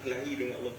kelahi dengan Allah.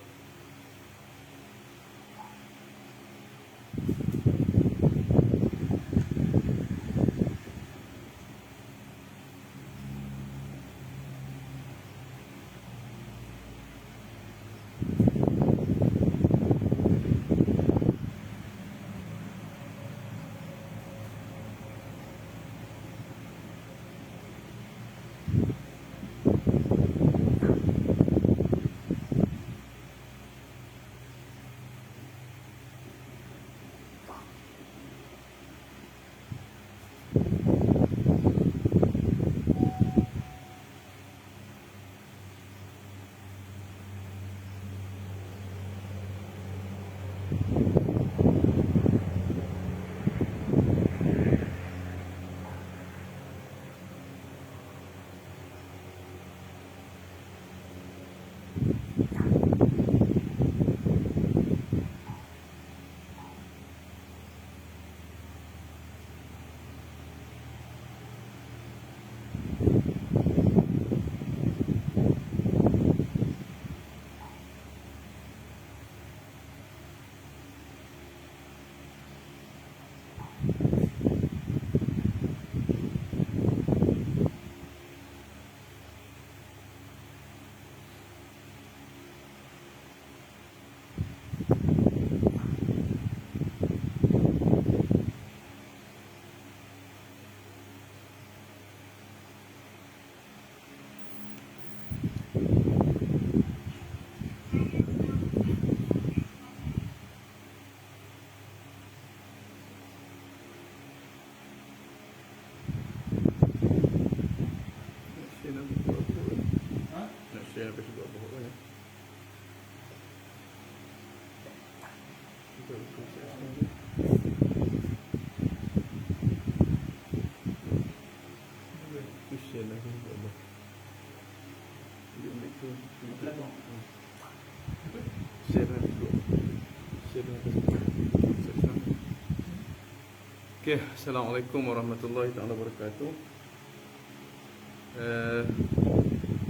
Okay, Assalamualaikum warahmatullahi taala wabarakatuh.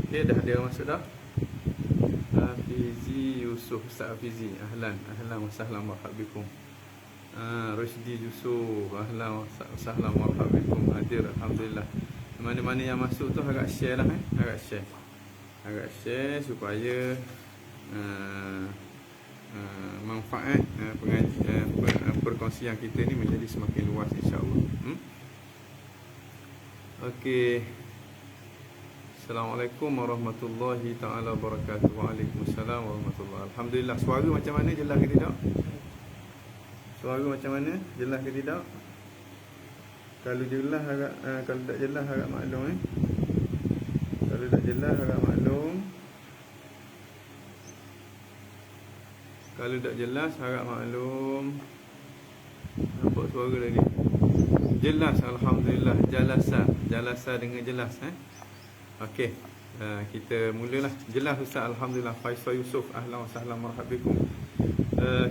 Okay, dah ada masuk dah. Hafizi Yusuf, Ustaz Hafizi, ahlan wa sahlan marhab bikum. Rusdi Yusuf, ahlan wa sahlan marhab bikum. Hadir, alhamdulillah. Mana-mana yang masuk tu agak share lah, agak share supaya manfaat perkongsian kita ni menjadi semakin luas, insya-Allah. Okey. Assalamualaikum warahmatullahi taala wabarakatuh. Waalaikumsalam warahmatullahi. Alhamdulillah. Suara macam mana, jelas ke tidak? Suara macam mana, jelas ke tidak? Kalau jelas agak kalau tak jelas agak maklum Kalau tak jelas agak maklum. Kalau tak jelas harap maklum. Nampak suara lagi. Jelas, alhamdulillah. Jalasa dengan jelas. Okey, kita mulalah. Jelas Ustaz, alhamdulillah. Faisal Yusuf, ahlan wa sahlan marhab bikum.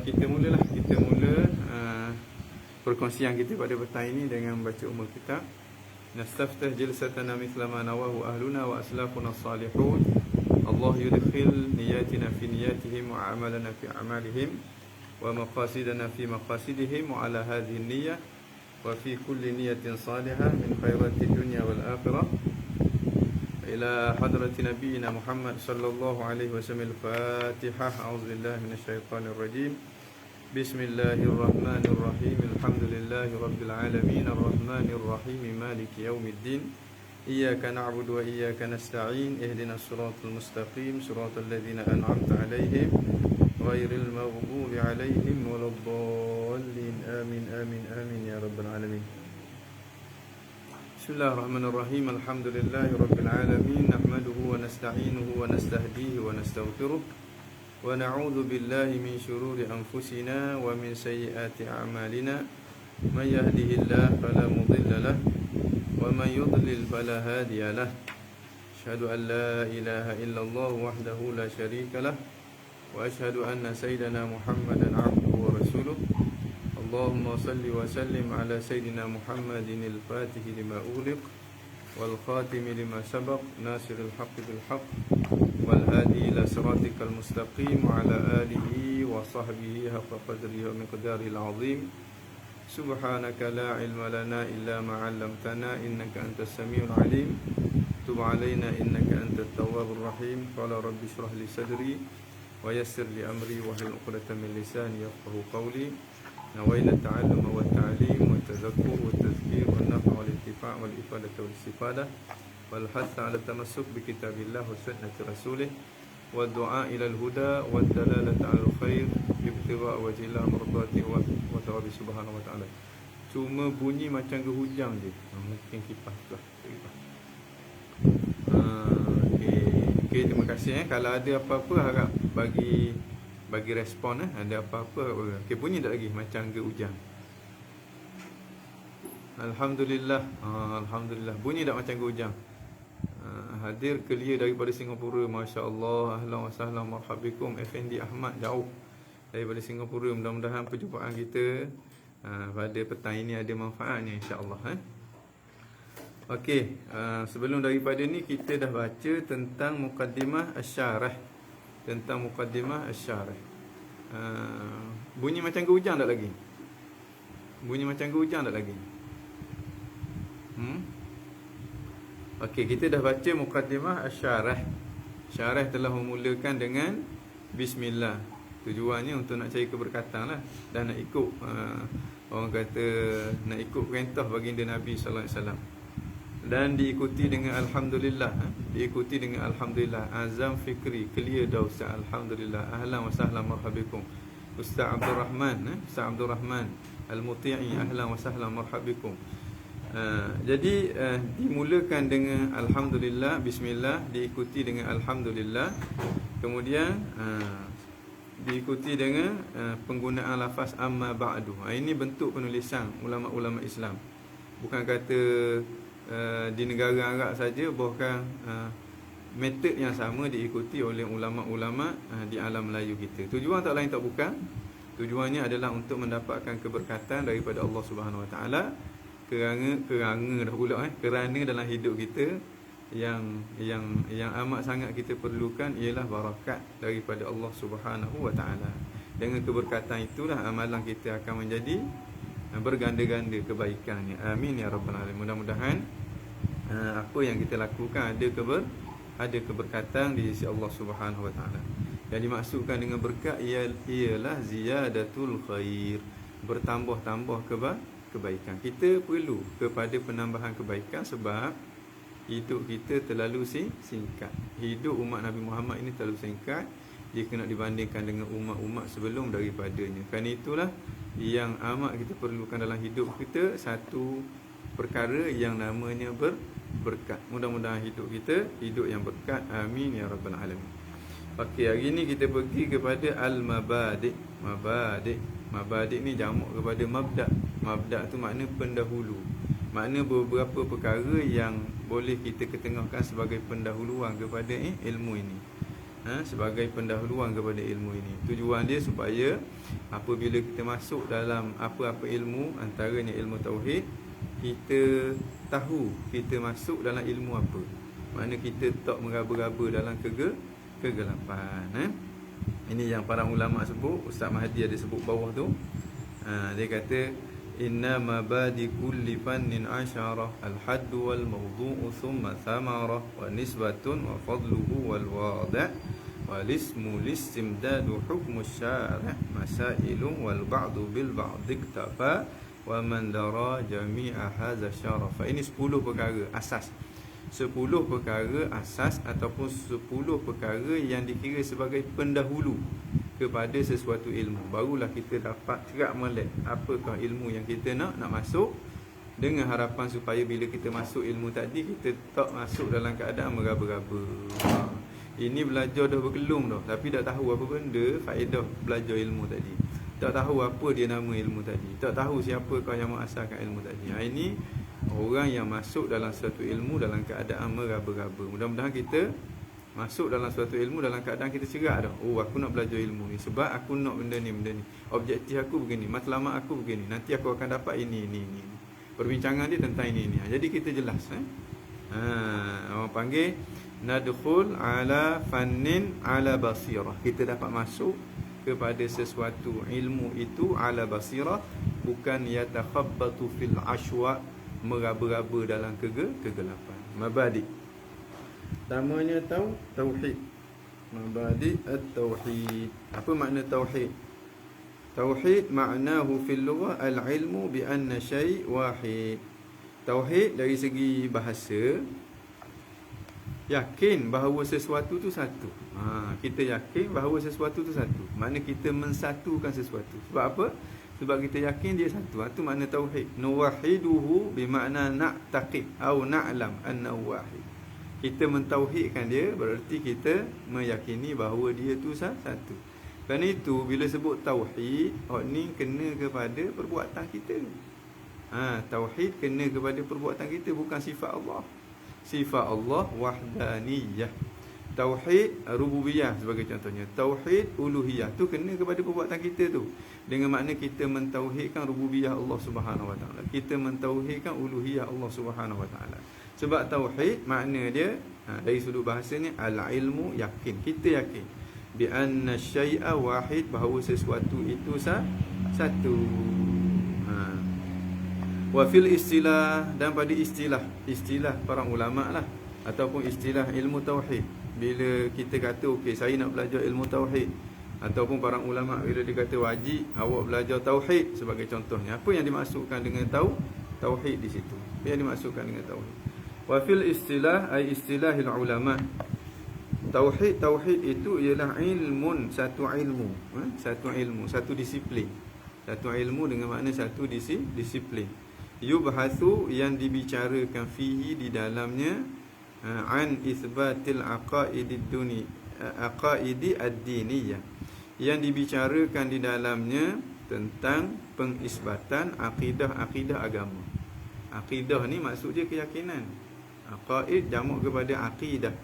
Kita mula perkongsian kita pada petang ini dengan membaca umul kitab. Nastaftah jilsatana mithla ma nawahu ahluna wa aslafuna salihun. Allah yudkhil niyatina fi niyatihim wa a'malana fi a'malihim wa maqasidana fi maqasidihim wa ala hadhihi niyyah wa fi kulli niyatin salihah min khairati dunya wal akhirah ila hadrati nabiyyina Muhammad sallallahu alaihi wasallam. Al-Fatihah. A'udzu billahi minasyaitonir rajim. Bismillahirrahmanirrahim. Alhamdulillahi rabbil alamin arrahmanir rahim maliki yaumiddin. إياك نعبد وإياك نستعين اهدنا الصراط المستقيم صراط الذين أنعمت عليهم غير المغضوب عليهم ولا الضالين آمين آمين آمين يا رب العالمين. بسم الله الرحمن الرحيم. الحمد لله رب العالمين نحمده ونستعينه ونستهديه ونستغفره ونعوذ بالله من شرور أنفسنا ومن سيئات أعمالنا من يهده الله فلا مضل له ومن يضلل فلا هادي له. أشهد أن لا إله إلا الله وحده لا شريك له وأشهد أن سيدنا محمدا عبده ورسوله. اللهم صل وسلم على سيدنا محمد الفاتح لما أغلق والخاتم لما سبق ناصر الحق بالحق والهادي إلى صراطك المستقيم وعلى آله وصحبه حق قدره ومقداره العظيم. سبحانك لا علم لنا إلا ما علمتنا إنك أنت السميع العليم. تب علينا إنك أنت التواب الرحيم. قال رب اشرح لي صدري ويسر لي أمري واحلل عقدة من لساني يفقهوا قولي. نوينا التعلم والتعليم والتذكر والتذكير والنفع والانتفاع والإفادة والاستفادة والحث على التمسك بكتاب الله وسنة رسوله والدعاء إلى الهدى والدلالة على الخير ابتغاء وجه الله مرضاته وثوابه سبحانه وتعالى. Cuma bunyi macam gehujang je. Mungkin kipas tu lah. Okay, terima kasih. Kalau ada apa-apa harap bagi respon. Ada apa-apa. Okay, bunyi tak lagi macam gehujang. Alhamdulillah. Alhamdulillah. Bunyi tak macam gehujang. Hadir clear daripada Singapura. Masya Allah. Ahlan wa sahlan marhabikum. Effendi Ahmad jauh daripada Singapura. Mudah-mudahan perjumpaan kita pada petang ini ada manfaatnya, insya-Allah. Okey, sebelum daripada ni kita dah baca tentang Muqaddimah Asy-Syarah. Tentang Muqaddimah Asy-Syarah. Bunyi macam gehujang tak lagi? Bunyi macam gehujang tak lagi? Okey, kita dah baca Muqaddimah Asy-Syarah. Syarah telah memulakan dengan bismillah. Tujuannya untuk nak cari keberkatan lah. Dan nak ikut orang kata nak ikut perintah baginda Nabi sallallahu alaihi wasallam. Dan diikuti dengan alhamdulillah. Diikuti dengan alhamdulillah. Azam Fikri clear dah Ustaz. Alhamdulillah. Ahlan wa sahlan marhabikum. Ustaz Abdul Rahman, Ustaz Abdul Rahman Al-Muti'i, ahlan wa sahlan marhabikum. Jadi dimulakan dengan alhamdulillah, bismillah, diikuti dengan alhamdulillah. Kemudian diikuti dengan penggunaan lafaz amma ba'du. Ini bentuk penulisan ulama-ulama Islam. Bukan kata di negara Arab saja, bahkan metod yang sama diikuti oleh ulama-ulama di alam Melayu kita. Tujuan tak lain tak bukan, tujuannya adalah untuk mendapatkan keberkatan daripada Allah Subhanahu Wa Taala. Kerana dalam hidup kita yang amat sangat kita perlukan ialah barakat daripada Allah Subhanahu Wa Taala. Dengan keberkatan itulah amalan kita akan menjadi berganda-ganda kebaikannya. Amin ya rabbal alamin. Mudah-mudahan apa yang kita lakukan ada keberkatan di sisi Allah Subhanahu Wa Taala. Yang dimaksudkan dengan berkat ialah ziyadatul khair, bertambah-tambah kebaikan. Kita perlu kepada penambahan kebaikan sebab hidup kita terlalu singkat. Hidup umat Nabi Muhammad ini terlalu singkat jika nak dibandingkan dengan umat-umat sebelum daripadanya. Kerana itulah yang amat kita perlukan dalam hidup kita, satu perkara yang namanya berkat. Mudah-mudahan hidup kita hidup yang berkat. Amin ya rabbal alamin. Okey, hari ini kita pergi kepada al-mabadi'. Mabadi' ni jamak kepada mabda'. Mabda' tu makna pendahulu. Makna beberapa perkara yang boleh kita ketengahkan sebagai pendahuluan kepada ilmu ini. Sebagai pendahuluan kepada ilmu ini. Tujuan dia supaya apabila kita masuk dalam apa-apa ilmu, antaranya ilmu tauhid, kita tahu kita masuk dalam ilmu apa. Makna kita tak meraba-raba dalam kegelapan. Ini yang para ulama sebut. Ustaz Mahdi ada sebut bawah tu. Dia kata inna mabadi kulli fannin asyarah al-haddu wal mawdu'u thumma thamarah wa nisbatun wa fadluhu wal wada' wal ismu listimdadu hukmu syarah masailun wal ba'du bil ba'd iktafa wa man dara jami'a hadha syarafa. Ini 10 perkara asas. 10 perkara asas ataupun 10 perkara yang dikira sebagai pendahulu kepada sesuatu ilmu. Barulah kita dapat cerak melek apakah ilmu yang kita nak masuk, dengan harapan supaya bila kita masuk ilmu tadi, kita tak masuk dalam keadaan meraba-raba. Ini belajar dah bergelung dah, tapi tak tahu apa benda faedah belajar ilmu tadi. Tak tahu apa dia nama ilmu tadi. Tak tahu siapakah yang mengasalkan ilmu tadi. Ini orang yang masuk dalam satu ilmu dalam keadaan meraba-raba. Mudah-mudahan kita masuk dalam suatu ilmu dalam keadaan kita cerak dah. Oh, aku nak belajar ilmu ni sebab aku nak benda ni. Objektif aku begini, matlamat aku begini. Nanti aku akan dapat ini. Perbincangan dia tentang ini. Jadi kita jelas. Orang panggil nadkhul ala fannin ala basirah. Kita dapat masuk kepada sesuatu ilmu itu ala basirah, bukan yatakhabbatu fil ashwa, meraba-raba dalam kegelapan. Mabadi. Pertamanya tauhid. Mabadi at-tauhid. Apa makna tauhid? Tauhid maknahu fil lughah al-ilmu bi anna syai' wahid. Tauhid dari segi bahasa, yakin bahawa sesuatu tu satu. Kita yakin bahawa sesuatu tu satu. Makna kita mensatukan sesuatu. Sebab apa? Sebab kita yakin dia satu. Itu makna tauhid. Nuwahiduhu bermakna na'taqid atau na'lam annahu wahid. Kita mentauhidkan dia berarti kita meyakini bahawa dia tu satu. Kerana itu bila sebut tauhid, ni kena kepada perbuatan kita. Tauhid kena kepada perbuatan kita, bukan sifat Allah. Sifat Allah wahdaniyah. Tauhid rububiyah sebagai contohnya. Tauhid uluhiyah tu kena kepada perbuatan kita tu. Dengan makna kita mentauhidkan rububiyah Allah Subhanahu Wa Taala. Kita mentauhidkan uluhiyah Allah Subhanahu Wa Taala. Sebab tauhid makna dia dari sudut bahasa ni al-ilmu, yakin. Kita yakin bi anna syai'a wahid, bahawa sesuatu itu satu. Wa fil istilah, dan pada istilah para ulama lah, ataupun istilah ilmu tauhid. Bila kita kata okey, saya nak belajar ilmu tauhid, ataupun para ulama bila dia kata wajib awak belajar tauhid sebagai contohnya, apa yang dimaksudkan dengan tauhid di situ? Apa yang dimaksudkan dengan tauhid? Wa fil istilah ay istilahil ulama. Tauhid itu ialah ilmun, satu ilmu, satu disiplin. Satu ilmu dengan makna satu disiplin. Yubhathu, yang dibicarakan fihi di dalamnya, an isbatil aqaidi ad-diniyah, yang dibicarakan di dalamnya tentang pengisbatan akidah agama. Akidah ni maksud dia keyakinan. Aqaid jamak kepada akidah,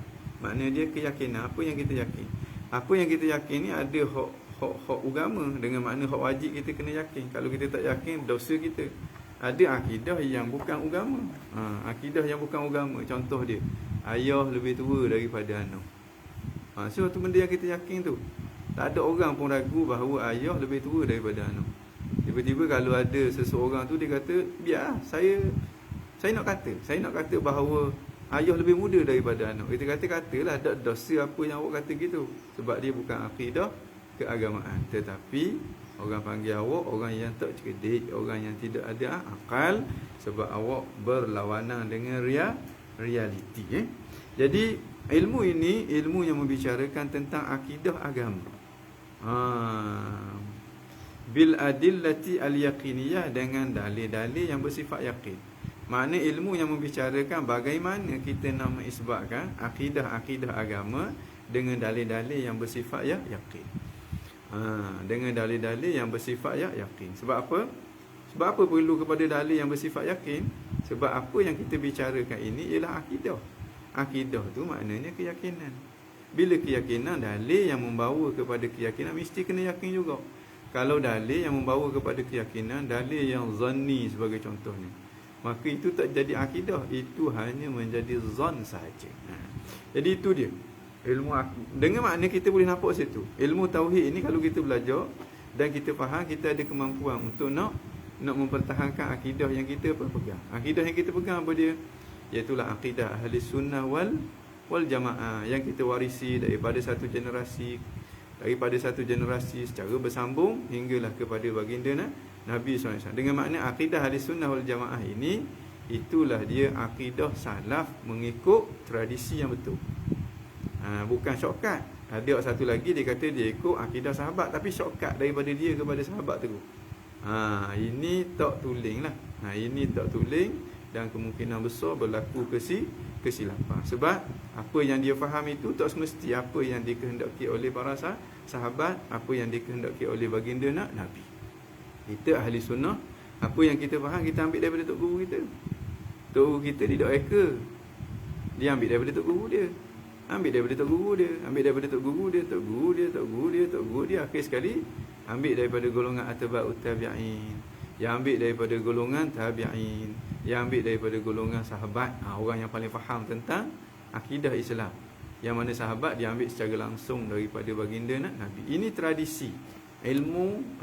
makna dia keyakinan. Apa yang kita yakin? Apa yang kita yakin ni ada hak agama, dengan makna hak wajib kita kena yakin. Kalau kita tak yakin, dosa kita. Ada akidah yang bukan agama. Akidah yang bukan agama, contoh dia, ayah lebih tua daripada anak. So tu benda yang kita yakin tu. Tak ada orang pun ragu bahawa ayah lebih tua daripada anak. Tiba-tiba kalau ada seseorang tu dia kata, biar saya nak kata bahawa ayah lebih muda daripada anak. Kita katalah tak dosa apa yang awak kata gitu. Sebab dia bukan akidah keagamaan. Tetapi orang panggil awak orang yang tak cerdik, orang yang tidak ada akal, sebab awak berlawanan dengan realiti. Jadi ilmu ini ilmu yang membicarakan tentang akidah agama. Bil adillati al-yaqiniyah, dengan dalil-dalil yang bersifat yakin. Makna ilmu yang membicarakan bagaimana kita nak mengisbatkan akidah agama dengan dalil-dalil yang bersifat yakin. Dengan dalil-dalil yang bersifat yakin. Sebab apa? Sebab apa perlu kepada dalil yang bersifat yakin? Sebab apa yang kita bicarakan ini ialah akidah. Akidah tu maknanya keyakinan. Bila keyakinan, dalil yang membawa kepada keyakinan mesti kena yakin juga. Kalau dalil yang membawa kepada keyakinan, dalil yang zanni sebagai contohnya, maka itu tak jadi akidah, itu hanya menjadi zon sahaja. Jadi itu dia ilmu. Dengan makna kita boleh nampak situ, ilmu tauhid ini kalau kita belajar dan kita faham, kita ada kemampuan untuk nak mempertahankan akidah yang kita pegang. Akidah yang kita pegang apa dia? Iaitulah akidah ahli sunnah wal jamaah, yang kita warisi daripada satu generasi secara bersambung hinggalah kepada baginda Nabi SAW. Dengan makna akidah ahli sunnah wal jamaah ini, itulah dia akidah salaf mengikut tradisi yang betul. Bukan shortcut. Ada satu lagi dia kata dia ikut akidah sahabat, tapi shortcut daripada dia kepada sahabat tu. Ini tak tuling lah. Ini tak tuling, dan kemungkinan besar berlaku kesilapan. Sebab apa yang dia faham itu tak semesti apa yang dikehendaki oleh para sahabat, apa yang dikehendaki oleh baginda Nabi. Kita ahli sunnah, apa yang kita faham kita ambil daripada tok guru kita. Tok guru kita tidak reka. Dia ambil daripada tok guru dia. Ambil daripada tok guru dia, ambil daripada tok guru dia, tok guru dia, tok guru dia, tok guru dia, akhir sekali ambil daripada golongan atba'ut tabi'in. Yang ambil daripada golongan tabi'in, yang ambil daripada golongan sahabat, orang yang paling faham tentang akidah Islam. Yang mana sahabat diambil secara langsung daripada baginda Nabi. Ini tradisi ilmu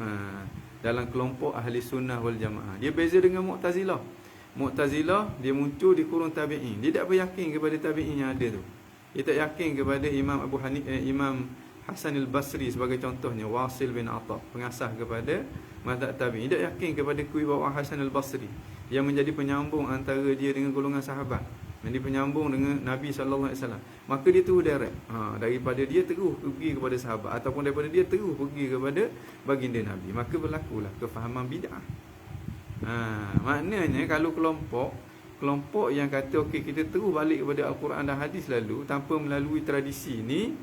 dalam kelompok ahli sunnah wal jamaah. Dia beza dengan Mu'tazilah. Mu'tazilah dia muncul di kurun tabi'in. Dia tak beryakin kepada tabi'in yang ada tu. Dia tak yakin kepada Imam Imam Hasan al-Basri sebagai contohnya, Wasil bin Atha, pengasas kepada mazhab tabi'in. Dia tak yakin kepada kewibawaan Hasan al-Basri yang menjadi penyambung antara dia dengan golongan sahabat, menjadi penyambung dengan Nabi sallallahu alaihi wasallam. Maka dia terus direct daripada dia terus pergi kepada sahabat, ataupun daripada dia terus pergi kepada baginda Nabi. Maka berlakulah kefahaman bid'ah. Maknanya kalau kelompok yang kata okey kita terus balik kepada Al-Quran dan hadis lalu tanpa melalui tradisi ni,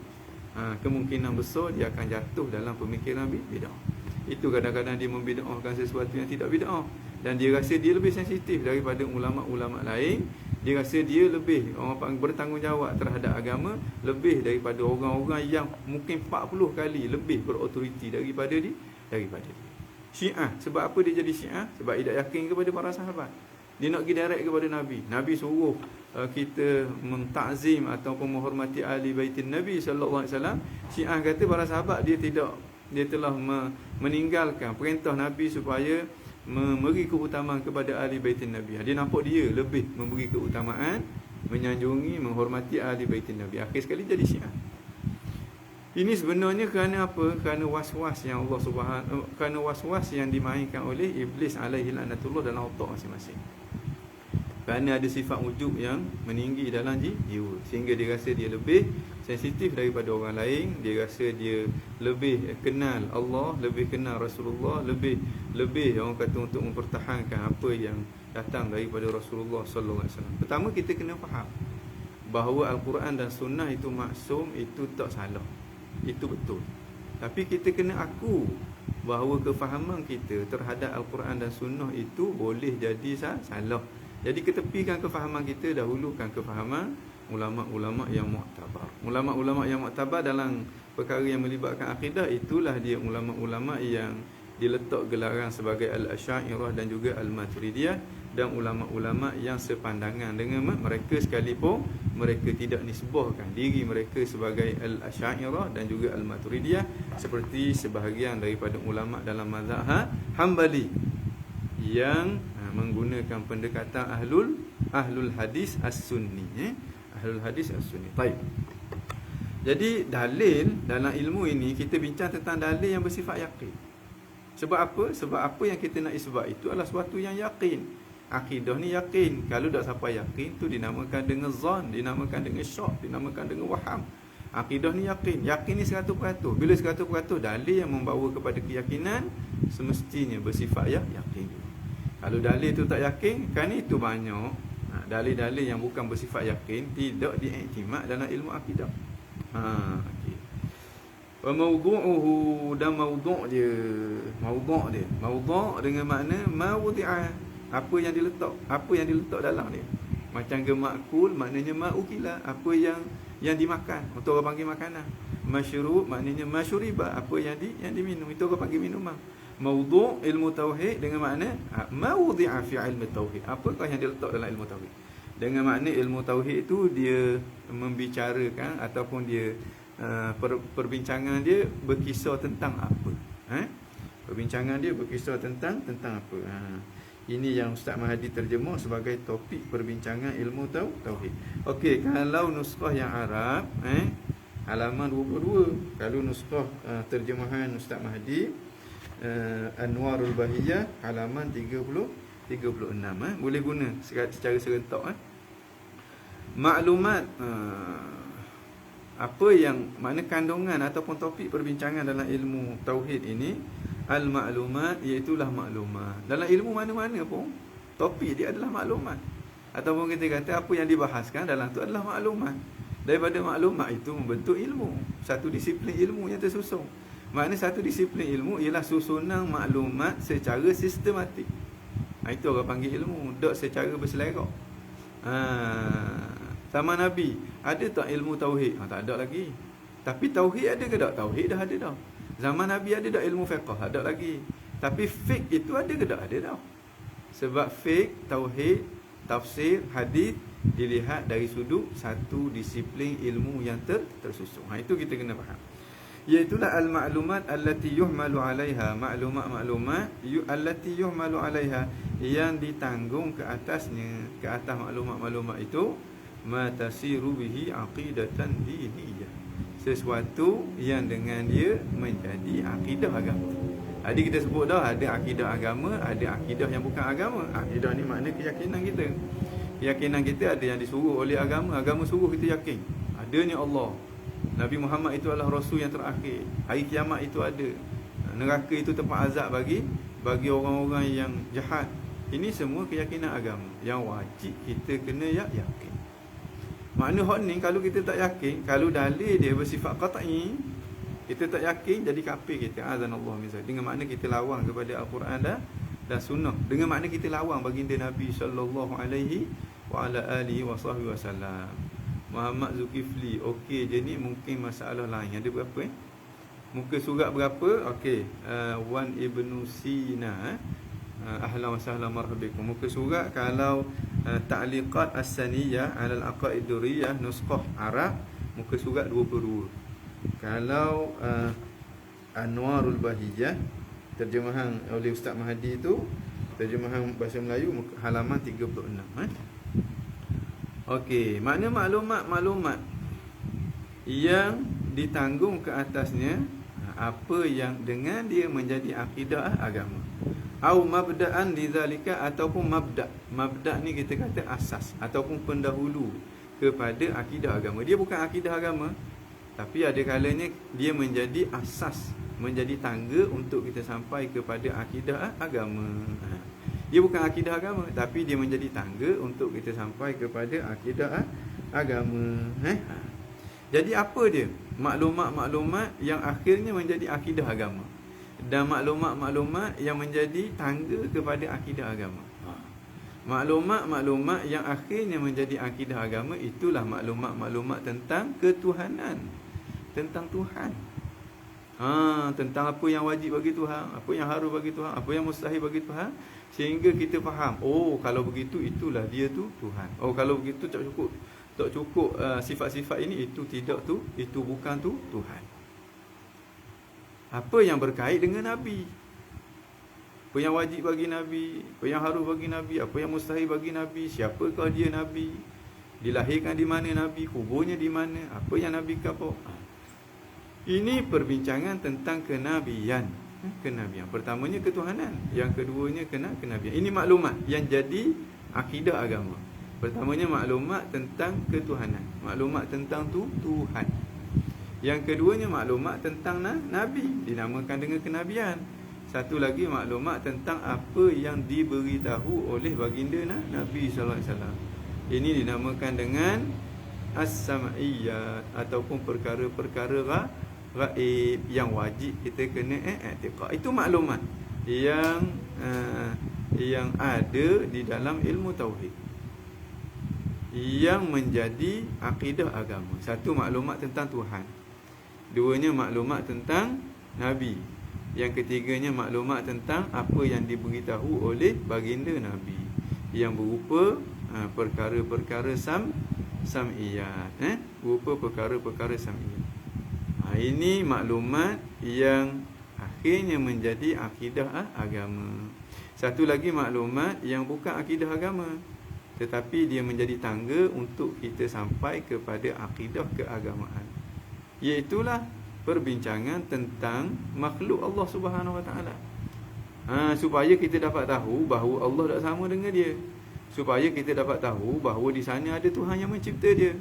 kemungkinan besar dia akan jatuh dalam pemikiran bid'ah. Itu kadang-kadang dia membid'ahkan sesuatu yang tidak bid'ah, dan dia rasa dia lebih sensitif daripada ulama-ulama lain. Dia rasa dia lebih bertanggungjawab terhadap agama lebih daripada orang-orang yang mungkin 40 kali lebih berautoriti daripada dia. Syiah, sebab apa dia jadi Syiah? Sebab dia tak yakin kepada para sahabat. Dia nak pergi direct kepada Nabi. Nabi suruh kita mentakzim ataupun menghormati ahli baitin Nabi sallallahu alaihi wasallam. Syiah kata para sahabat dia telah meninggalkan perintah Nabi supaya memberi keutamaan kepada ahli baitin Nabi. Dia nampak dia lebih memberi keutamaan, menyanjungi, menghormati ahli baitin Nabi. Akhir sekali jadi Syiah. Ini sebenarnya kerana apa? Kerana was-was yang kerana was-was yang dimainkan oleh iblis alaihi laknatullah dalam otak masing-masing. Kerana ada sifat wujud yang meninggi dalam jiwa, sehingga dia rasa dia lebih sensitif daripada orang lain. Dia rasa dia lebih kenal Allah, lebih kenal Rasulullah, lebih orang kata untuk mempertahankan apa yang datang daripada Rasulullah sallallahu alaihi wasallam. Pertama, kita kena faham bahawa Al-Quran dan Sunnah itu maksum, itu tak salah, itu betul. Tapi kita kena aku bahawa kefahaman kita terhadap Al-Quran dan Sunnah itu boleh jadi salah. Jadi ketepikan kefahaman kita, dahulukan kefahaman ulama-ulama yang muktabar. Ulama-ulama yang muktabar dalam perkara yang melibatkan akidah, itulah dia ulama-ulama yang diletak gelaran sebagai Al-Asy'ariyah dan juga Al-Maturidiyah, dan ulama-ulama yang sepandangan dengan mereka sekalipun mereka tidak nisbahkan diri mereka sebagai Al-Asy'ariyah dan juga Al-Maturidiyah, seperti sebahagian daripada ulama dalam mazhab Hambali yang menggunakan pendekatan ahlul hadis as-sunni. Ahlul hadis as-sunni. Baik. Jadi dalil dalam ilmu ini, kita bincang tentang dalil yang bersifat yakin. Sebab apa? Sebab apa yang kita nak isbat itu adalah sesuatu yang yakin. Akidah ni yakin. Kalau tak sampai yakin tu dinamakan dengan zon, dinamakan dengan syak, dinamakan dengan waham. Akidah ni yakin. Yakin ni 100%. Bila 100%, dalil yang membawa kepada keyakinan semestinya bersifat yakin. Kalau dalil tu tak yakin, kan itu banyak dalil-dalil yang bukan bersifat yakin tidak diiktimad dalam ilmu akidah. Okey. Wa mawdu'uhu, dan mawdu' dia. Mawdu' dengan makna mawdi'a, apa yang diletak dalam dia. Macam gemakul maknanya ma'ukila, apa yang dimakan, untuk orang panggil makanan. Masyrub maknanya masyuriba, apa yang diminum, itu orang panggil minuman. Mawdu' ilmu tauhid dengan makna mawdi'a fi ilmu tauhid, apakah yang diletak dalam ilmu tauhid. Dengan makna ilmu tauhid itu dia membicarakan ataupun dia perbincangan dia berkisar tentang apa. Perbincangan dia berkisar tentang apa. Ini yang Ustaz Mahdi terjemah sebagai topik perbincangan ilmu tauhid. Okey, kalau nuskah yang Arab halaman 22, kalau nuskah terjemahan Ustaz Mahdi Anwarul Bahiyah halaman 36, boleh guna secara serentak. Maklumat, apa yang makna kandungan ataupun topik perbincangan dalam ilmu tauhid ini. Al-maklumat, iaitulah maklumat. Dalam ilmu mana-mana pun topik dia adalah maklumat, ataupun kita kata apa yang dibahaskan dalam tu adalah maklumat. Daripada maklumat itu membentuk ilmu, satu disiplin ilmu yang tersusun. Makna satu disiplin ilmu ialah susunan maklumat secara sistematik. Itu orang panggil ilmu, tak secara berselerak. Zaman Nabi ada tak ilmu tauhid? Tak ada lagi. Tapi tauhid ada ke tak? Tauhid dah ada dah. Zaman Nabi ada tak ilmu fiqh? Ada lagi. Tapi fiqh itu ada ke tak? Ada dah. Sebab fiqh, tauhid, tafsir, hadis dilihat dari sudut satu disiplin ilmu yang tersusun. Itu kita kena faham. Iaitulah al-ma'lumat allati yuhmalu 'alaiha, maklumat-maklumat allati yuhmalu 'alaiha, yang ditanggung ke atasnya, ke atas maklumat-maklumat itu, ma tasiru bihi aqidatan diniyah, sesuatu yang dengan dia menjadi akidah agama. Jadi kita sebut dah, ada akidah agama, ada akidah yang bukan agama. Akidah ni makna keyakinan kita. Keyakinan kita ada yang disuruh oleh agama. Agama suruh kita yakin adanya Allah, Nabi Muhammad itu adalah Rasul yang terakhir, hari kiamat itu ada, neraka itu tempat azab bagi orang-orang yang jahat. Ini semua keyakinan agama yang wajib kita kena yakin. Makna hak ni kalau kita tak yakin, kalau dalil dia bersifat qat'i, kita tak yakin, jadi kafir kita. Azanallahu min zalik. Dengan makna kita lawan kepada Al-Quran dan sunnah. Dengan makna kita lawan baginda Nabi sallallahu alaihi wa ala alihi wa sahbihi wasallam. Muhammad Zulkifli, okey je ni, mungkin masalah lain. Ada berapa muka surat berapa? Okey, Wan Ibnu Sina, ahlan wa sahlan marhabikum. Muka surat kalau Ta'liqat As-Saniyah 'ala al-Aqaid Durriyah nuskhah Arab, muka surat 22. Kalau Anwarul Bahijah, terjemahan oleh Ustaz Mahdi itu, terjemahan bahasa Melayu, halaman 36. Okey, makna maklumat-maklumat yang ditanggung ke atasnya, apa yang dengan dia menjadi akidah agama. Au mabda'an lidzalika, ataupun mabda'. Mabda' ni kita kata asas ataupun pendahulu kepada akidah agama. Dia bukan akidah agama, tapi ada kalanya dia menjadi asas, menjadi tangga untuk kita sampai kepada akidah agama. Dia bukan akidah agama, tapi dia menjadi tangga untuk kita sampai kepada akidah agama. Jadi apa dia? Maklumat-maklumat yang akhirnya menjadi akidah agama, dan maklumat-maklumat yang menjadi tangga kepada akidah agama. Maklumat-maklumat yang akhirnya menjadi akidah agama, itulah maklumat-maklumat tentang ketuhanan, tentang Tuhan. Tentang apa yang wajib bagi Tuhan, apa yang harus bagi Tuhan, apa yang mustahil bagi Tuhan, sehingga kita faham, oh kalau begitu itulah dia tu Tuhan. Oh kalau begitu tak cukup sifat-sifat ini, itu tidak tu, itu bukan tu Tuhan. Apa yang berkait dengan Nabi, apa yang wajib bagi Nabi, apa yang harus bagi Nabi, apa yang mustahil bagi Nabi, siapakah dia Nabi, dilahirkan di mana Nabi, kuburnya di mana, apa yang Nabi kapok. Ini perbincangan tentang kenabian. Kenabian, pertamanya ketuhanan, yang keduanya kenabian. Ini maklumat yang jadi akidah agama. Pertamanya maklumat tentang ketuhanan, maklumat tentang Tuhan. Yang keduanya maklumat tentang Nabi, dinamakan dengan kenabian. Satu lagi maklumat tentang apa yang diberitahu oleh baginda Nabi sallallahu alaihi wasallam. Ini dinamakan dengan as-sam'iyyat, ataupun perkara-perkara gaib yang wajib kita kena i'tiqad. Itu maklumat yang ada di dalam ilmu tauhid, yang menjadi akidah agama. Satu, maklumat tentang Tuhan. Duanya, maklumat tentang Nabi. Yang ketiganya, maklumat tentang apa yang diberitahu oleh baginda Nabi, yang berupa perkara-perkara sam'iyat, berupa perkara-perkara sam'iyat. Ini maklumat yang akhirnya menjadi akidah agama. Satu lagi maklumat yang bukan akidah agama, tetapi dia menjadi tangga untuk kita sampai kepada akidah keagamaan, iaitulah perbincangan tentang makhluk Allah Subhanahu Wa Taala. Supaya kita dapat tahu bahawa Allah tak sama dengan dia, supaya kita dapat tahu bahawa di sana ada Tuhan yang mencipta dia,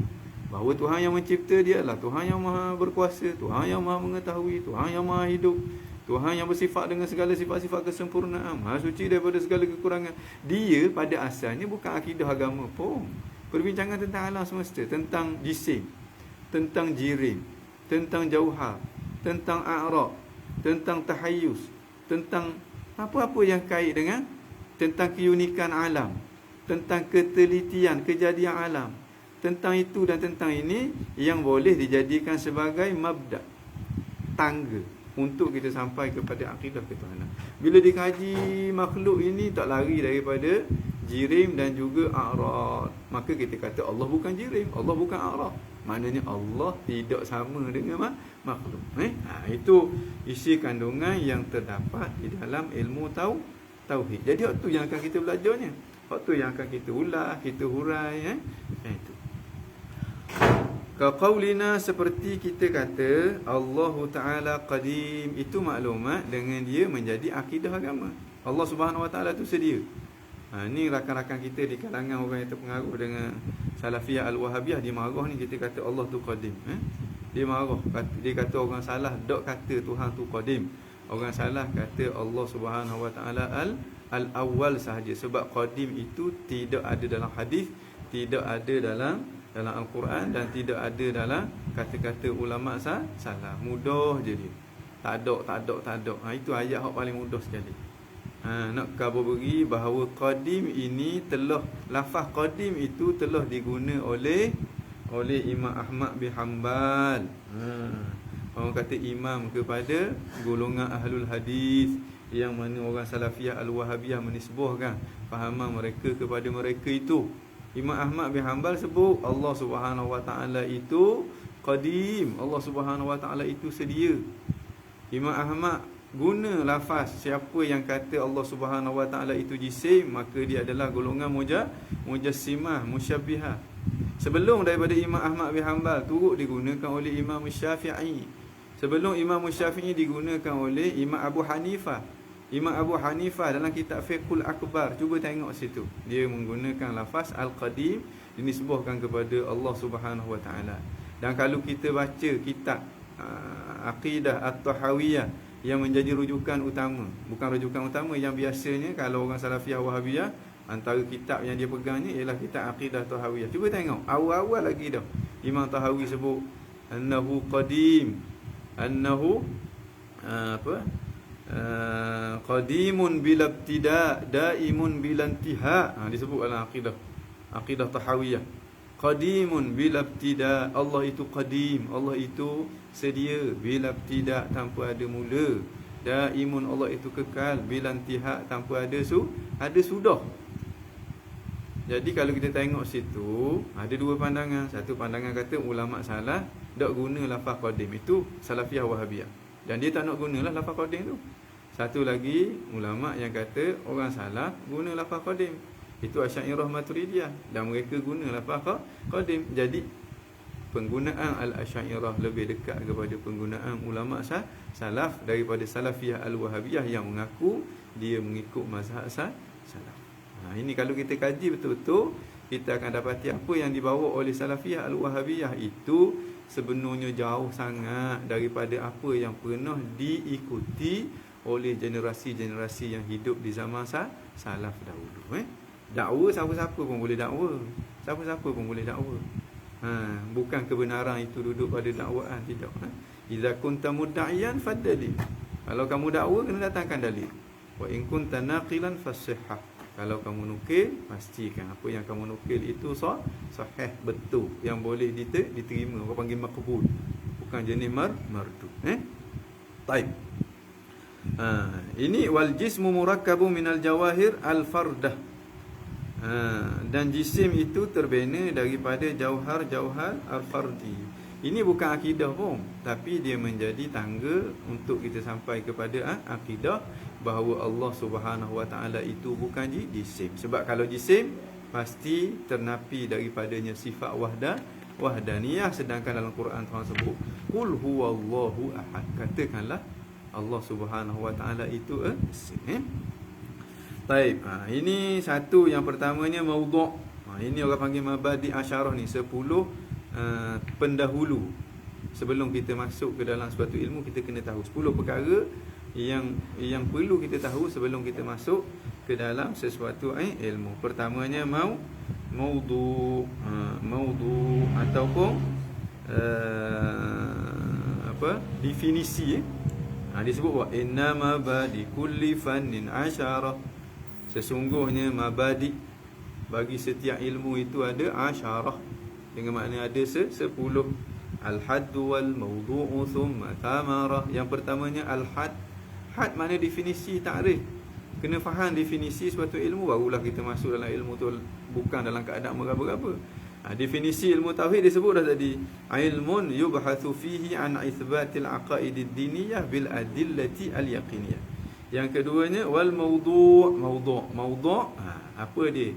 bahawa Tuhan yang mencipta dia adalah Tuhan yang maha berkuasa, Tuhan yang maha mengetahui, Tuhan yang maha hidup, Tuhan yang bersifat dengan segala sifat-sifat kesempurnaan, maha suci daripada segala kekurangan. Dia pada asalnya bukan akidah agama pun. Perbincangan tentang alam semesta, tentang jisim, tentang jirim, tentang jauhar, tentang a'raq, tentang tahayyus, tentang apa-apa yang kait dengan tentang keunikan alam, tentang ketelitian kejadian alam, tentang itu dan tentang ini, yang boleh dijadikan sebagai mabda', tangga untuk kita sampai kepada akidah ketuhanan. Bila dikaji makhluk ini, tak lari daripada jirim dan juga a'rad. Maka kita kata Allah bukan jirim, Allah bukan a'rad. Maknanya Allah tidak sama dengan makhluk. Itu isi kandungan yang terdapat di dalam ilmu tauhid. Jadi waktu yang akan kita belajarnya, waktu yang akan kita ulas, kita hurai, itu. Kaqaulina, seperti kita kata Allah Ta'ala qadim, itu maklumat dengan dia menjadi akidah agama. Allah Subhanahu Wa Ta'ala tu sedia. Ni rakan-rakan kita di kalangan orang yang terpengaruh dengan Salafiyah Al-Wahabiyah, dia marah ni kita kata Allah tu qadim. Dia marah, dia kata orang salah dok kata Tuhan tu qadim. Orang salah kata Allah Subhanahu Wa Ta'ala al-awwal sahaja. Sebab qadim itu tidak ada dalam hadis, tidak ada dalam Al-Quran, dan tidak ada dalam kata-kata ulama salah. Mudah je dia. Tak ada. Itu ayat yang paling mudah sekali. Nak kabari bahawa qadim ini telah, lafaz qadim itu telah diguna oleh Imam Ahmad bin Hanbal. Orang kata imam kepada golongan ahlul hadis, yang mana orang Salafiyah Al-Wahabiyah menisbahkan fahaman mereka kepada mereka itu. Imam Ahmad bin Hanbal sebut Allah Subhanahu Wa Ta'ala itu qadim, Allah Subhanahu Wa Ta'ala itu sedia. Imam Ahmad guna lafaz, siapa yang kata Allah Subhanahu Wa Ta'ala itu jisim, maka dia adalah golongan mujassimah, musyabbihah. Sebelum daripada Imam Ahmad bin Hanbal turut digunakan oleh Imam Syafi'i. Sebelum Imam Syafi'i digunakan oleh Imam Abu Hanifah. Imam Abu Hanifah dalam kitab Fiqhul Akbar, cuba tengok situ, dia menggunakan lafaz Al-Qadim dinisbahkan kepada Allah Subhanahu Wa Ta'ala. Dan kalau kita baca kitab Aqidah At-Tahawiyah yang menjadi rujukan utama, bukan rujukan utama, yang biasanya kalau orang Salafiyah Wahabiyah, antara kitab yang dia pegangnya ialah kitab Aqidah Tahawiyah. Cuba tengok awal-awal lagi dah Imam Tahawi sebut annahu qadim, annahu qadimun bila ibtida, daimun bila intiha. Disebut dalam Aqidah Tahawiyah. Qadimun bila ibtida, Allah itu qadim, Allah itu sedia, bila ibtida, tanpa ada mula. Daimun, Allah itu kekal, bila intiha, tanpa ada sudah. Jadi kalau kita tengok situ, ada dua pandangan. Satu pandangan kata ulama salah tak guna lafaz qadim, itu Salafiyah Wahabiyah, dan dia tak nak gunalah lafaz qadim tu. Satu lagi ulama yang kata orang salah guna lafaz qadim, itu Asy'ariyah Maturidiyah, dan mereka guna lafaz qadim. Jadi penggunaan Al-Asy'ariyah lebih dekat kepada penggunaan ulama salaf daripada Salafiyah Al-Wahabiyah yang mengaku dia mengikut mazhab salaf. Ini kalau kita kaji betul-betul, kita akan dapati apa yang dibawa oleh Salafiyah Al-Wahabiyah itu sebenarnya jauh sangat daripada apa yang pernah diikuti oleh generasi-generasi yang hidup di zaman salaf dahulu. Dakwa siapa-siapa pun boleh dakwa. Siapa-siapa pun boleh dakwa. Bukan kebenaran itu duduk pada dakwaan, tidak. Idza kunta mudda'iyan fadalil. Kalau kamu dakwa, kena datangkan dalil. Wa in kunta naqilan fasihhah. Kalau kamu nukil, pastikan apa yang kamu nukil itu sahih, betul, yang boleh diterima. Orang panggil maqbul, bukan jenis mardu. Baik. Ini wal jismu murakkabu minal jawahir al-fardah. Dan jisim itu terbina daripada jauhar-jauhar al-fardi. Ini bukan akidah pun, tapi dia menjadi tangga untuk kita sampai kepada akidah bahawa Allah Subhanahu Wa Ta'ala itu bukan jisim. Sebab kalau jisim, pasti ternapi daripadanya sifat wahdaniyah. Sedangkan dalam Quran Tuhan sebut qul huwallahu ahad, katakanlah Allah Subhanahu Wa Ta'ala itu jisim. Baik, ini satu, yang pertamanya maudhu'. Ini orang panggil mabadi asyarah ni, 10 pendahulu. Sebelum kita masuk ke dalam suatu ilmu, kita kena tahu 10 perkara yang perlu kita tahu sebelum kita masuk ke dalam sesuatu ilmu. Pertamanya maudhu', ataupun definisi. Disebut bahawa inna mabadi kulli fannin asyarah. Sesungguhnya mabadi bagi setiap ilmu itu ada asyarah, dengan makna ada 10. Al-hadd wal mawdu'u thumma thamarah. Yang pertamanya al-hadd. Had makna definisi, takrif. Kena faham definisi suatu ilmu, barulah kita masuk dalam ilmu tu, bukan dalam keadaan meraba-raba. Definisi ilmu tauhid disebut dah tadi, ilmun yubhathu fihi an itsbatil aqaidid diniyah bil adillati al yaqiniyah. Yang keduanya wal mawdu'. Apa dia?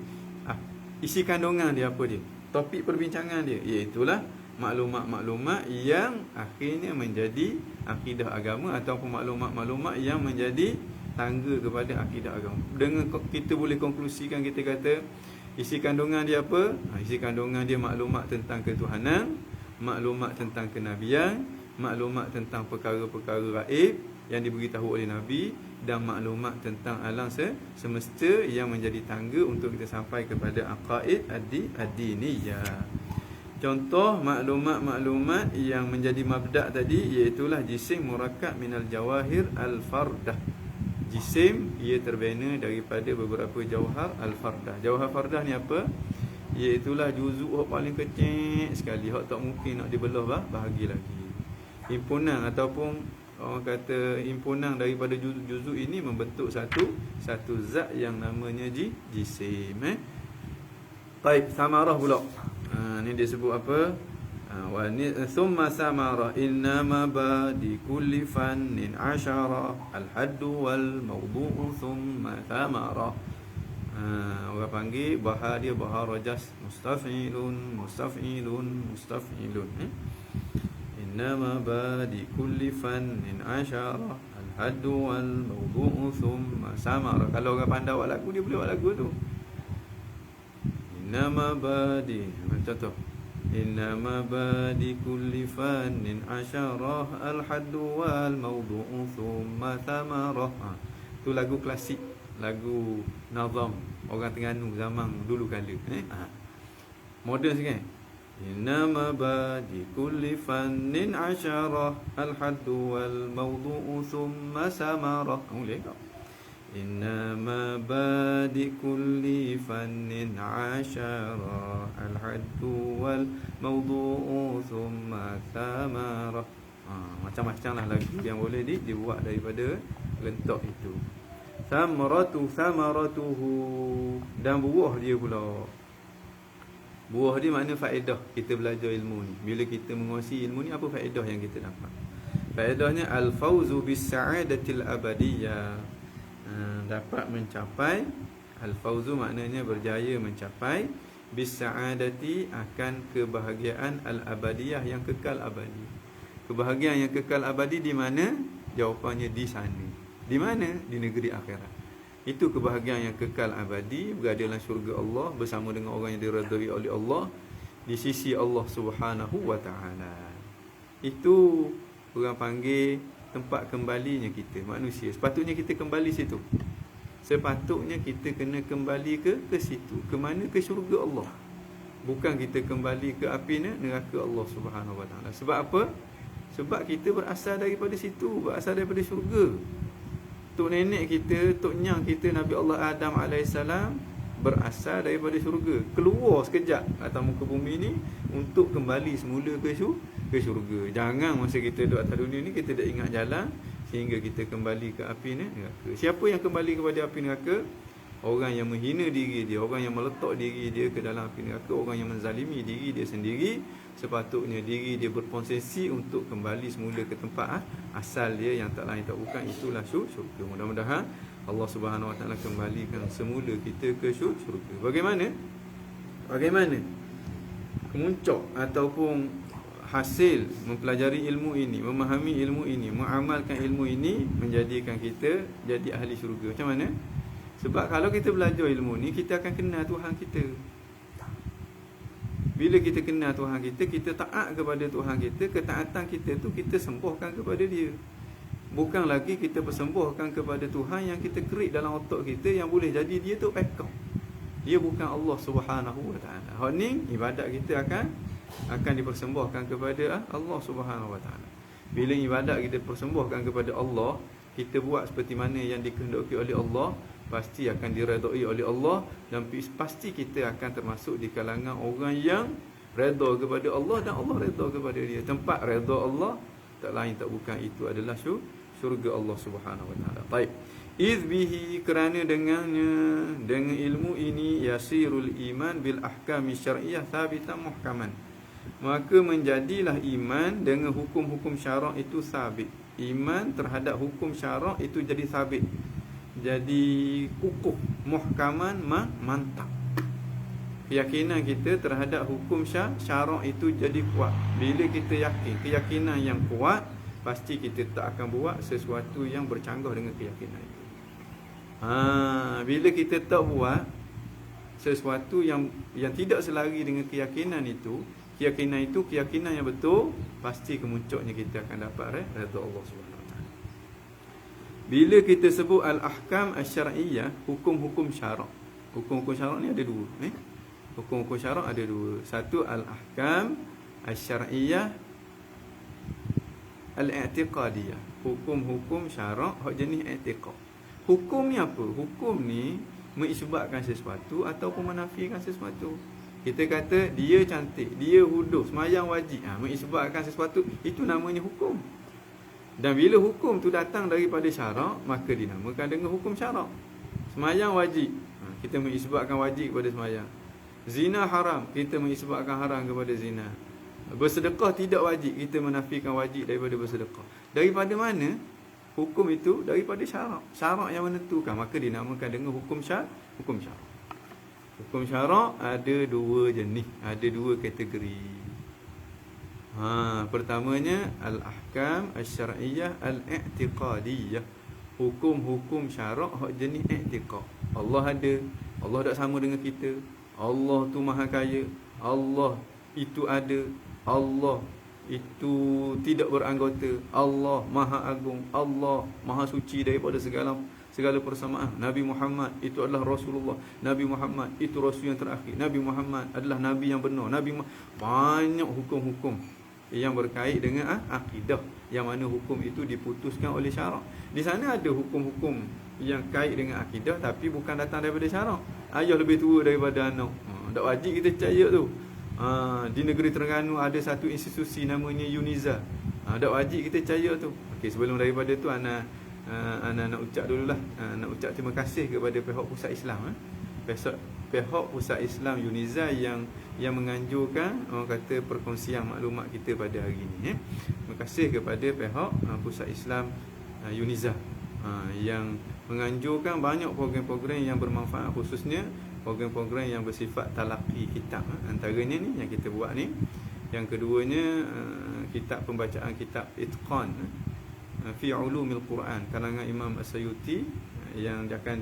Isi kandungan dia apa dia? Topik perbincangan dia, iaitulah maklumat-maklumat yang akhirnya menjadi akidah agama, ataupun maklumat-maklumat yang menjadi tangga kepada akidah agama. Dengan kita boleh konklusikan, kita kata isi kandungan dia apa? Isi kandungan dia maklumat tentang ketuhanan, maklumat tentang kenabian, maklumat tentang perkara-perkara gaib yang diberitahu oleh Nabi, dan maklumat tentang alam semesta yang menjadi tangga untuk kita sampai kepada aqaid ad-diniyah. Contoh maklumat-maklumat yang menjadi mabda' tadi, iaitulah jisim murakkab minal jawahir al-fardah. Jisim ia terbina daripada beberapa jauhar al-fardah. Jauhar fardah ni apa? Iaitulah juzuk yang paling kecil sekali, hak tak mungkin nak dibelah bahagi lagi. Himpunan ataupun orang kata himpunan daripada juzuk ini membentuk satu zat yang namanya jisim. Baik, samarah pula. Ni dia sebut apa? Wa ni thumma samara innama badi kulli fannin ashara al-haddu wal mawdu'u thumma samara. Orang panggil bahar dia bahar rajas, mustaf'ilun. Innama badi kulli fannin ashara al-haddu wal mawdu'u thumma samara. Kalau orang pandai buat lagu, dia boleh buat lagu tu. Innama badi, contoh, innama badi kulli fannin asyarah al-haddu wal mawdu'u thumma thamarah. Tu lagu klasik, lagu nazam orang Terengganu zaman dulu kala. Moden sikit. Innama badi kulli fannin asyarah al-haddu wal mawdu'u thumma thamarah. Boleh tak? Innama badi kulli fannin asyara al-haddu wal mawdu'u thumma thamarah. Macam-macam lah lagu yang boleh dibuat daripada lentok itu. Thamaratuhu, dan buah dia pula. Buah dia makna faedah kita belajar ilmu ni. Bila kita menguasai ilmu ni, apa faedah yang kita dapat? Faedahnya al-fawzu bis-sa'adatil abadiyah. Dapat mencapai, al-fawzu maknanya berjaya mencapai, bis-sa'adati akan kebahagiaan al-abadiyah yang kekal abadi. Kebahagiaan yang kekal abadi di mana? Jawapannya di sana. Di mana? Di negeri akhirat. Itu kebahagiaan yang kekal abadi, berada dalam syurga Allah bersama dengan orang yang diridai oleh Allah di sisi Allah Subhanahu wa taala. Itu orang panggil tempat kembalinya kita manusia. Sepatutnya kita kembali situ. Sepatutnya kita kena kembali ke situ. Ke mana? Ke syurga Allah. Bukan kita kembali ke api neraka Allah Subhanahu wa taala. Sebab apa? Sebab kita berasal daripada situ, berasal daripada syurga. Tok nenek kita, tok nyang kita, Nabi Allah Adam AS berasal daripada syurga. Keluar sekejap atas muka bumi ni untuk kembali semula ke syurga. Jangan masa kita duduk atas dunia ni kita tak ingat jalan sehingga kita kembali ke api neraka. Siapa yang kembali kepada api neraka? Orang yang menghina diri dia, orang yang meletak diri dia ke dalam api neraka, orang yang menzalimi diri dia sendiri. Sepatutnya diri dia berposisi untuk kembali semula ke tempat asal dia yang tak lain tak bukan, itulah syurga. Mudah-mudahan Allah Subhanahu wa taala kembalikan semula kita ke syurga. Bagaimana kemuncak ataupun hasil mempelajari ilmu ini, memahami ilmu ini, mengamalkan ilmu ini, menjadikan kita jadi ahli syurga? Macam mana? Sebab kalau kita belajar ilmu ni, kita akan kenal Tuhan kita. Bila kita kenal Tuhan kita, kita taat kepada Tuhan kita. Ketaatan kita tu kita sembahkan kepada dia. Bukan lagi kita persembahkan kepada Tuhan yang kita kerik dalam otak kita, yang boleh jadi dia tu pekak. Dia bukan Allah Subhanahu wa taala. Hak ni ibadat kita akan dipersembahkan kepada Allah Subhanahu wa taala. Bila ibadat kita persembahkan kepada Allah, kita buat seperti mana yang dikehendaki oleh Allah, pasti akan diredai oleh Allah, dan pasti kita akan termasuk di kalangan orang yang redha kepada Allah dan Allah redha kepada dia. Tempat redha Allah tak lain tak bukan itu adalah syurga Allah Subhanahu wa taala. Baik. Iz bihi, kerana dengannya, dengan ilmu ini, yasirul iman bil ahkami syar'iyyah thabitan muhkaman, maka menjadilah iman dengan hukum-hukum syarak itu sabit. Iman terhadap hukum syarak itu jadi sabit, jadi kukuh, muhkaman, mantap. Keyakinan kita terhadap hukum syarak itu jadi kuat. Bila kita yakin, keyakinan yang kuat, pasti kita tak akan buat sesuatu yang bercanggah dengan keyakinan itu. Bila kita tak buat sesuatu yang tidak selari dengan keyakinan itu, keyakinan yang betul, pasti kemuncaknya kita akan dapat redha Allah Subhanahu wa taala. Bila kita sebut al-ahkam asy-syar'iyyah, hukum-hukum syarak. Hukum-hukum syarak ni ada dua, Hukum-hukum syarak ada dua. Satu al-ahkam asy-syar'iyyah al-i'tiqadiyah. Hukum-hukum syarak hak jenis i'tiqad. Hukum ni apa? Hukum ni mengisbatkan sesuatu ataupun menafikan sesuatu. Kita kata dia cantik, dia huduh, semayang wajib, mengisbatkan sesuatu, itu namanya hukum. Dan bila hukum tu datang daripada syarak, maka dinamakan dengan hukum syarak. Semayang wajib, kita mengisbatkan wajib kepada semayang. Zina haram, kita mengisbatkan haram kepada zina. Bersedekah tidak wajib, kita menafikan wajib daripada bersedekah. Daripada mana? Hukum itu daripada syarak. Syarak yang menentukan, maka dinamakan dengan hukum syarak. Hukum syarak ada dua jenis, ada dua kategori. Pertamanya al-ahkam asy-syar'iyyah al-i'tiqadiyah. Hukum-hukum syarak hak jenis i'tiqad. Allah ada, Allah tak sama dengan kita. Allah tu maha kaya, Allah itu ada, Allah itu tidak beranggota, Allah maha agung, Allah maha suci daripada segala persamaan. Nabi Muhammad itu adalah Rasulullah, Nabi Muhammad itu Rasul yang terakhir, Nabi Muhammad adalah Nabi yang benar, banyak hukum-hukum yang berkait dengan akidah, yang mana hukum itu diputuskan oleh syarak. Di sana ada hukum-hukum yang kait dengan akidah, tapi bukan datang daripada syarak. Ayah lebih tua daripada anak, tak wajib kita percaya tu. Di negeri Terengganu ada satu institusi namanya UNIZA. Tak wajib kita percaya tu. Okey, sebelum daripada tu ana nak ucap dululah. Nak ucap terima kasih kepada pihak Pusat Islam, pihak Pusat Islam UNIZA yang menganjurkan, orang kata, perkongsian maklumat kita pada hari ini. Terima kasih kepada pihak Pusat Islam UNIZA yang menganjurkan banyak program-program yang bermanfaat, khususnya program-program yang bersifat talaqi kitab. Antaranya ni yang kita buat ni. Yang keduanya kitab pembacaan kitab Itqan fi ulumil Quran karangan Imam As-Sayuti, yang akan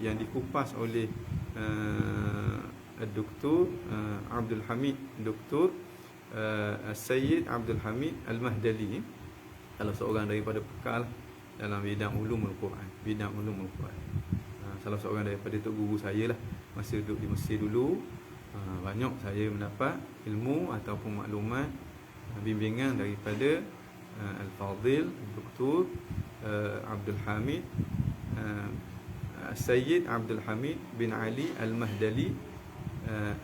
yang dikupas oleh Dr. Abdul Hamid, Dr. Sayyid Abdul Hamid Al-Mahdali, salah seorang daripada pakar dalam bidang ulumul Quran, salah seorang daripada tok guru saya lah masa duduk di Mesir dulu. Banyak saya mendapat ilmu ataupun maklumat, bimbingan daripada Al-Fadhil Dr. Abdul Hamid Sayyid Abdul Hamid bin Ali Al-Mahdali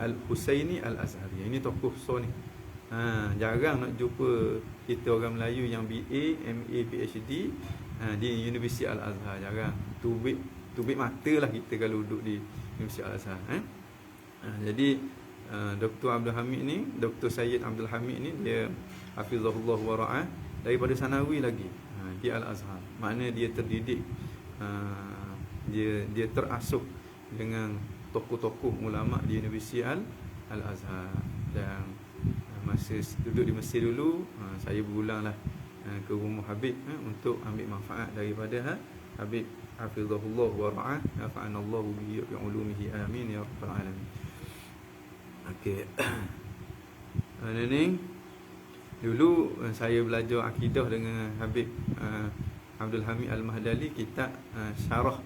Al-Husaini Al-Azhari. Ini tokoh besar ni. Jarang nak jumpa kita orang Melayu yang BA, MA, PhD di Universiti Al-Azhar. Jarang. Tubik mata lah kita kalau duduk di Universiti Al-Azhar. Jadi Dr. Abdul Hamid ni, Dr. Sayyid Abdul Hamid ni, dia hafizahullah wa ra'ah, daripada sanawi lagi di Al-Azhar. Makna dia terdidik, dia terasuh dengan tokoh-tokoh ulama di Universiti Al-Azhar. Dan masa duduk di Mesir dulu, saya berulanglah ke rumah Habib untuk ambil manfaat daripada Habib hafizahullah wa ra'ah, nafa'anallahu bihi wa ulumihi, amin ya rabbal alamin. Okey. Ini dulu saya belajar akidah dengan Habib Abdul Hamid Al-Mahdali, kitab syarah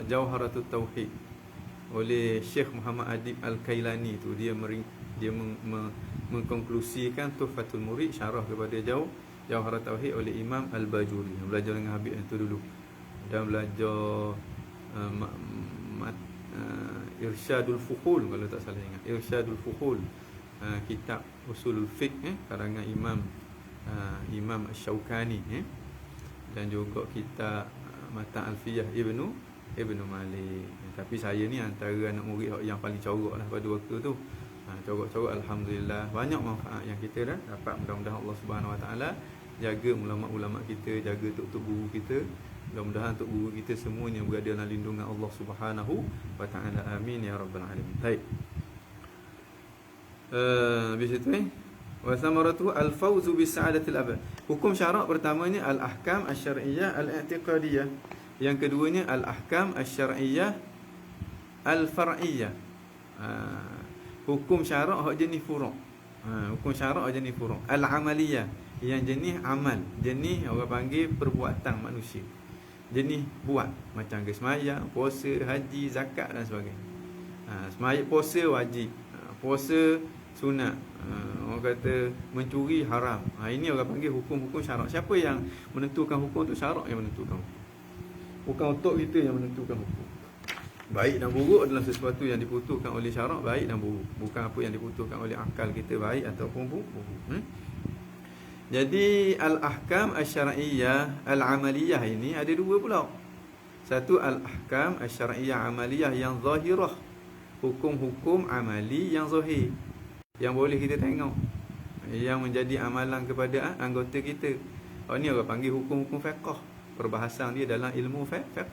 Jawharatut Tauhid oleh Syekh Muhammad Adib Al-Kailani tu. Dia mengkonklusikan Tuhfatul Murid, syarah kepada Jawharat Tauhid oleh Imam Al-Bajuri. Belajar dengan Habib itu dulu, dan belajar Irsyadul Fuhul kalau tak salah ingat. Irsyadul Fuhul. Kitab Usulul Fiqh karangan Imam Asy-Syaukani dan juga kitab Mata' Alfiyah Ibnu Malik. Tapi saya ni antara anak murid yang paling corok lah pada waktu tu. Corok-corok alhamdulillah banyak manfaat yang kita dah dapat. Mudah-mudahan Allah Subhanahu Wa Taala jaga ulama-ulama kita, jaga tok-tok guru kita. Mudah-mudahan tok guru kita semuanya berada dalam lindungan Allah Subhanahu Wa Taala. Amin ya rabbal alamin. Baik. Habis itu wa samaratu al-fawzu bis sa'adatil abad. Hukum syarak pertamanya al-ahkam asy-syar'iyyah al-i'tiqadiyah. Yang keduanya al-ahkam asy-syar'iyyah al-far'iyyah. Hukum syarak hak jenis furu'. Hukum syarak jenis furu'. Al-amaliyah yang jenis amal, jenis orang panggil perbuatan manusia. Jenis buat macam sembahyang, puasa, haji, zakat dan sebagainya. Sembahyang, puasa wajib. Puasa sunat. Orang kata mencuri haram. Ini orang panggil hukum-hukum syarak. Siapa yang menentukan hukum tu? Syarak yang menentukan hukum. Bukan otak kita yang menentukan hukum. Baik dan buruk adalah sesuatu yang diputuskan oleh syarak, baik dan buruk. Bukan apa yang diputuskan oleh akal kita, baik ataupun buruk. Jadi al-ahkam asy-syar'iyyah al-amaliyah ini ada dua pula. Satu al-ahkam asy-syar'iyyah amaliyah yang zahirah. Hukum-hukum amali yang zahir, yang boleh kita tengok, yang menjadi amalan kepada anggota kita. Ini orang panggil hukum-hukum fiqh. Perbahasan dia dalam ilmu fiqh.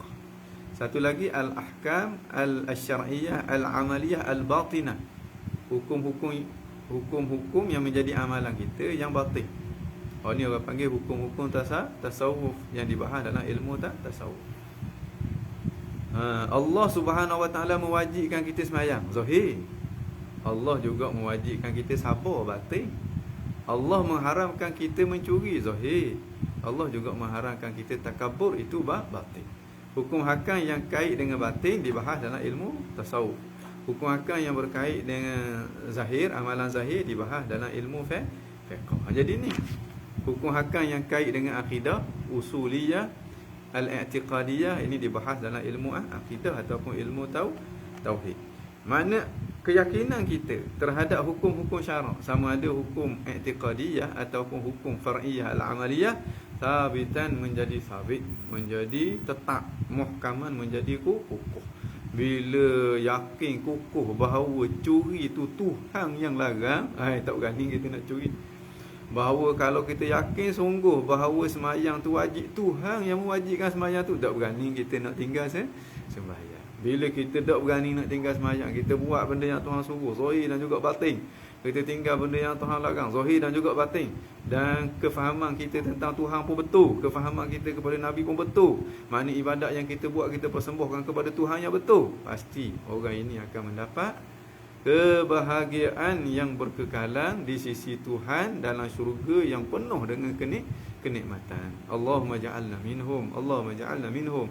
Satu lagi al-ahkam al-syar'iyyah al-amaliyah al-batinah. Hukum-hukum yang menjadi amalan kita yang batin. Ini orang panggil hukum-hukum tasawuf yang dibahas dalam ilmu tasawuf. Allah Subhanahu Wa Taala mewajibkan kita sembahyang zahir. Allah juga mewajibkan kita sabar batin. Allah mengharamkan kita mencuri zahir. Allah juga mengharamkan kita takabur, itu batin. Hukum hakam yang kait dengan batin dibahas dalam ilmu tasawuf. Hukum hakam yang berkait dengan zahir, amalan zahir dibahas dalam ilmu fiqh. Jadi ni hukum hakam yang kait dengan akidah usuliyah al-i'tiqadiyah, ini dibahas dalam ilmu akidah ataupun ilmu tauhid. Mana keyakinan kita terhadap hukum-hukum syarak, sama ada hukum i'tiqadiyah ataupun hukum far'iyah al-amaliyah, sabitan menjadi sabit, menjadi tetap, muhkaman menjadi kukuh. Bila yakin kukuh bahawa curi itu Tuhan yang larang, tak berani kita nak curi. Bahawa kalau kita yakin sungguh bahawa sembahyang tu wajib, Tuhan yang mewajibkan sembahyang tu, tak berani kita nak tinggal sembahyang. Bila kita tak berani nak tinggal sembahyang, kita buat benda yang Tuhan suruh, zahir dan juga batin. Kita tinggal benda yang Tuhan larang, zahir dan juga batin. Dan kefahaman kita tentang Tuhan pun betul, kefahaman kita kepada Nabi pun betul. Makna ibadat yang kita buat, kita persembahkan kepada Tuhan yang betul. Pasti orang ini akan mendapat kebahagiaan yang berkekalan di sisi Tuhan dalam syurga yang penuh dengan kenikmatan. Allahumma ja'alna minhum, Allahumma ja'alna minhum,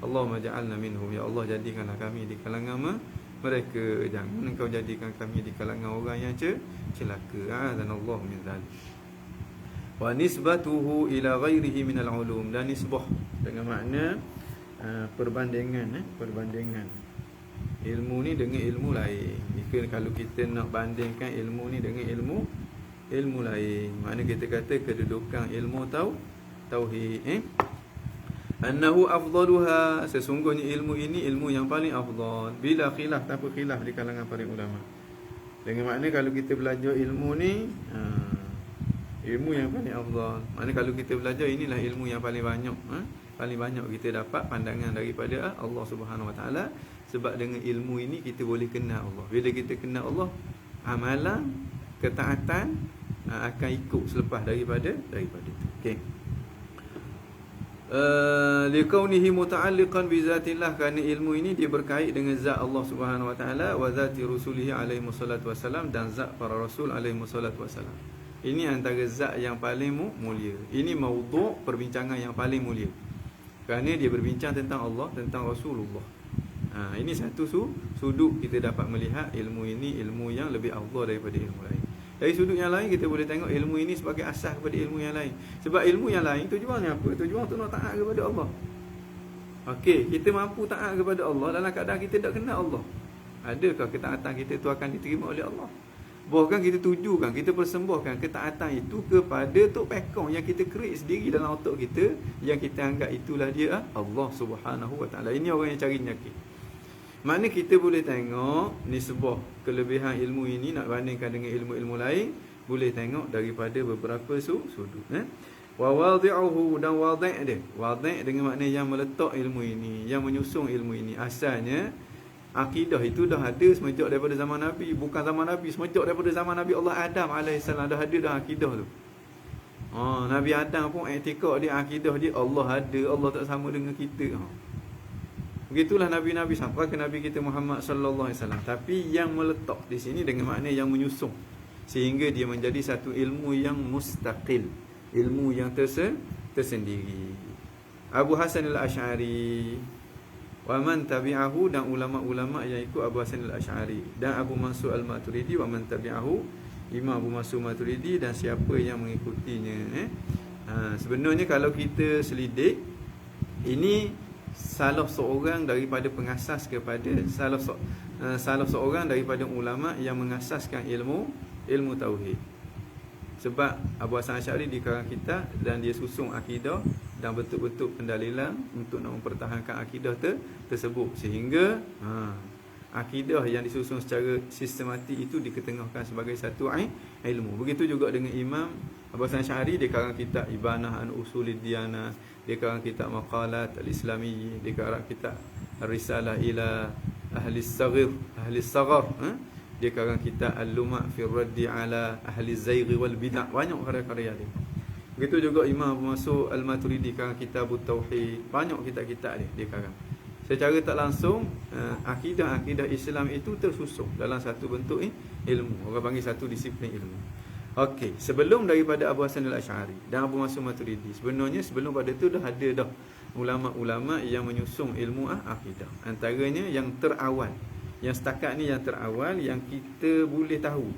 Allahumma ja'alna minhum. Ya Allah, jadikanlah kami di kalangan mereka. Jangan engkau jadikan kami di kalangan orang yang celaka. Dan Allah min zalik. Wa nisbatuhu ila ghairihi min al-ulum. Dan nisbah dengan makna perbandingan ilmu ni dengan ilmu lain. Jika kalau kita nak bandingkan ilmu ni dengan ilmu lain, makna kita kata kedudukan ilmu tauhid annahu afdaluha, sesungguhnya ilmu ini ilmu yang paling afdal, bila khilaf, tanpa khilaf di kalangan para ulama. Dengan makna kalau kita belajar ilmu ni ilmu yang paling afdal, makna kalau kita belajar inilah ilmu yang paling banyak, paling banyak kita dapat pandangan daripada Allah Subhanahu Wa Taala. Sebab dengan ilmu ini kita boleh kenal Allah. Bila kita kenal Allah, amalan, ketaatan akan ikut selepas daripada itu. Okey. Liqaunihi muta'alliqan bi zatillah, kerana ilmu ini dia berkait dengan zat Allah Subhanahu Wa Taala, wa zati rusulihi alaihi wassalatu wassalam, dan zat para rasul alaihi wassalatu wassalam. Ini antara zat yang paling mulia. Ini maudhu' perbincangan yang paling mulia. Kerana dia berbincang tentang Allah, tentang Rasulullah. Ini satu sudut kita dapat melihat ilmu ini ilmu yang lebih afdal daripada ilmu lain. Dari sudut yang lain kita boleh tengok ilmu ini sebagai asas kepada ilmu yang lain. Sebab ilmu yang lain tujuannya apa? Tujuan untuk nak taat kepada Allah. Okey, kita mampu taat kepada Allah dalam keadaan kita tak kenal Allah. Adakah ketaatan kita itu akan diterima oleh Allah? Bahkan kita tujukan, kita persembahkan ketaatan itu kepada Tok Pekong yang kita create sendiri dalam otak kita, yang kita anggap itulah dia Allah Subhanahu Wa Taala. Ini orang yang cari nyakit. Makna kita boleh tengok nisbah kelebihan ilmu ini nak bandingkan dengan ilmu-ilmu lain, boleh tengok daripada beberapa sudut. Wa wadi'uhu, dan wadi' dia. Wadi' dengan makna yang meletak ilmu ini, yang menyusung ilmu ini. Asalnya akidah itu dah ada semenjak daripada zaman Nabi. Bukan zaman Nabi, semenjak daripada zaman Nabi Allah Adam AS dah ada dah akidah tu. Nabi Adam pun i'tikad dia, akidah dia Allah ada, Allah tak sama dengan kita. Begitulah Nabi-Nabi sampai ke Nabi kita Muhammad sallallahu alaihi wasallam. Tapi yang meletak di sini dengan makna yang menyusung, sehingga dia menjadi satu ilmu yang mustaqil, ilmu yang tersendiri. Abu Hasan al-Asy'ari wa man tabi'ahu, dan ulama-ulama yang ikut Abu Hasan al-Asy'ari, dan Abu Mansur al-Maturidi wa man tabi'ahu, Imam Abu Mansur Maturidi, dan siapa yang mengikutinya. Sebenarnya kalau kita selidik, ini salah seorang daripada pengasas kepada salah seorang daripada ulama yang mengasaskan ilmu tauhid. Sebab Abu Hasan Asy'ari dikarang kitab dan dia susung akidah dan betul-betul pendalilan untuk nak mempertahankan akidah tersebut, sehingga akidah yang disusun secara sistematik itu diketengahkan sebagai satu ilmu. Begitu juga dengan Imam Abu Hasan Asy'ari, dia karang kitab Ibanah an Usulid Diyanah, dia karang kitab Maqalat al-Islamiyyi, dia karang kitab Ar-Risalah ila Ahli Saghar, dia karang kitab Al-Luma' fi Raddi ala Ahli Zaygh wal Bid'ah. Banyak karya-karya dia. Begitu juga Imam Abu Mansur al-Maturidi karang Kitabut Tauhid. Banyak kitab-kitab dia karang. Secara tak langsung akidah Islam itu tersusun dalam satu bentuk ilmu. Orang panggil satu disiplin ilmu. Okey, sebelum daripada Abu Hasan al-Asy'ari dan Abu Mansur Maturidi, sebenarnya sebelum pada tu dah ada dah ulama-ulama yang menyusung ilmu akidah. Antaranya yang terawal, yang setakat ni yang terawal yang kita boleh tahu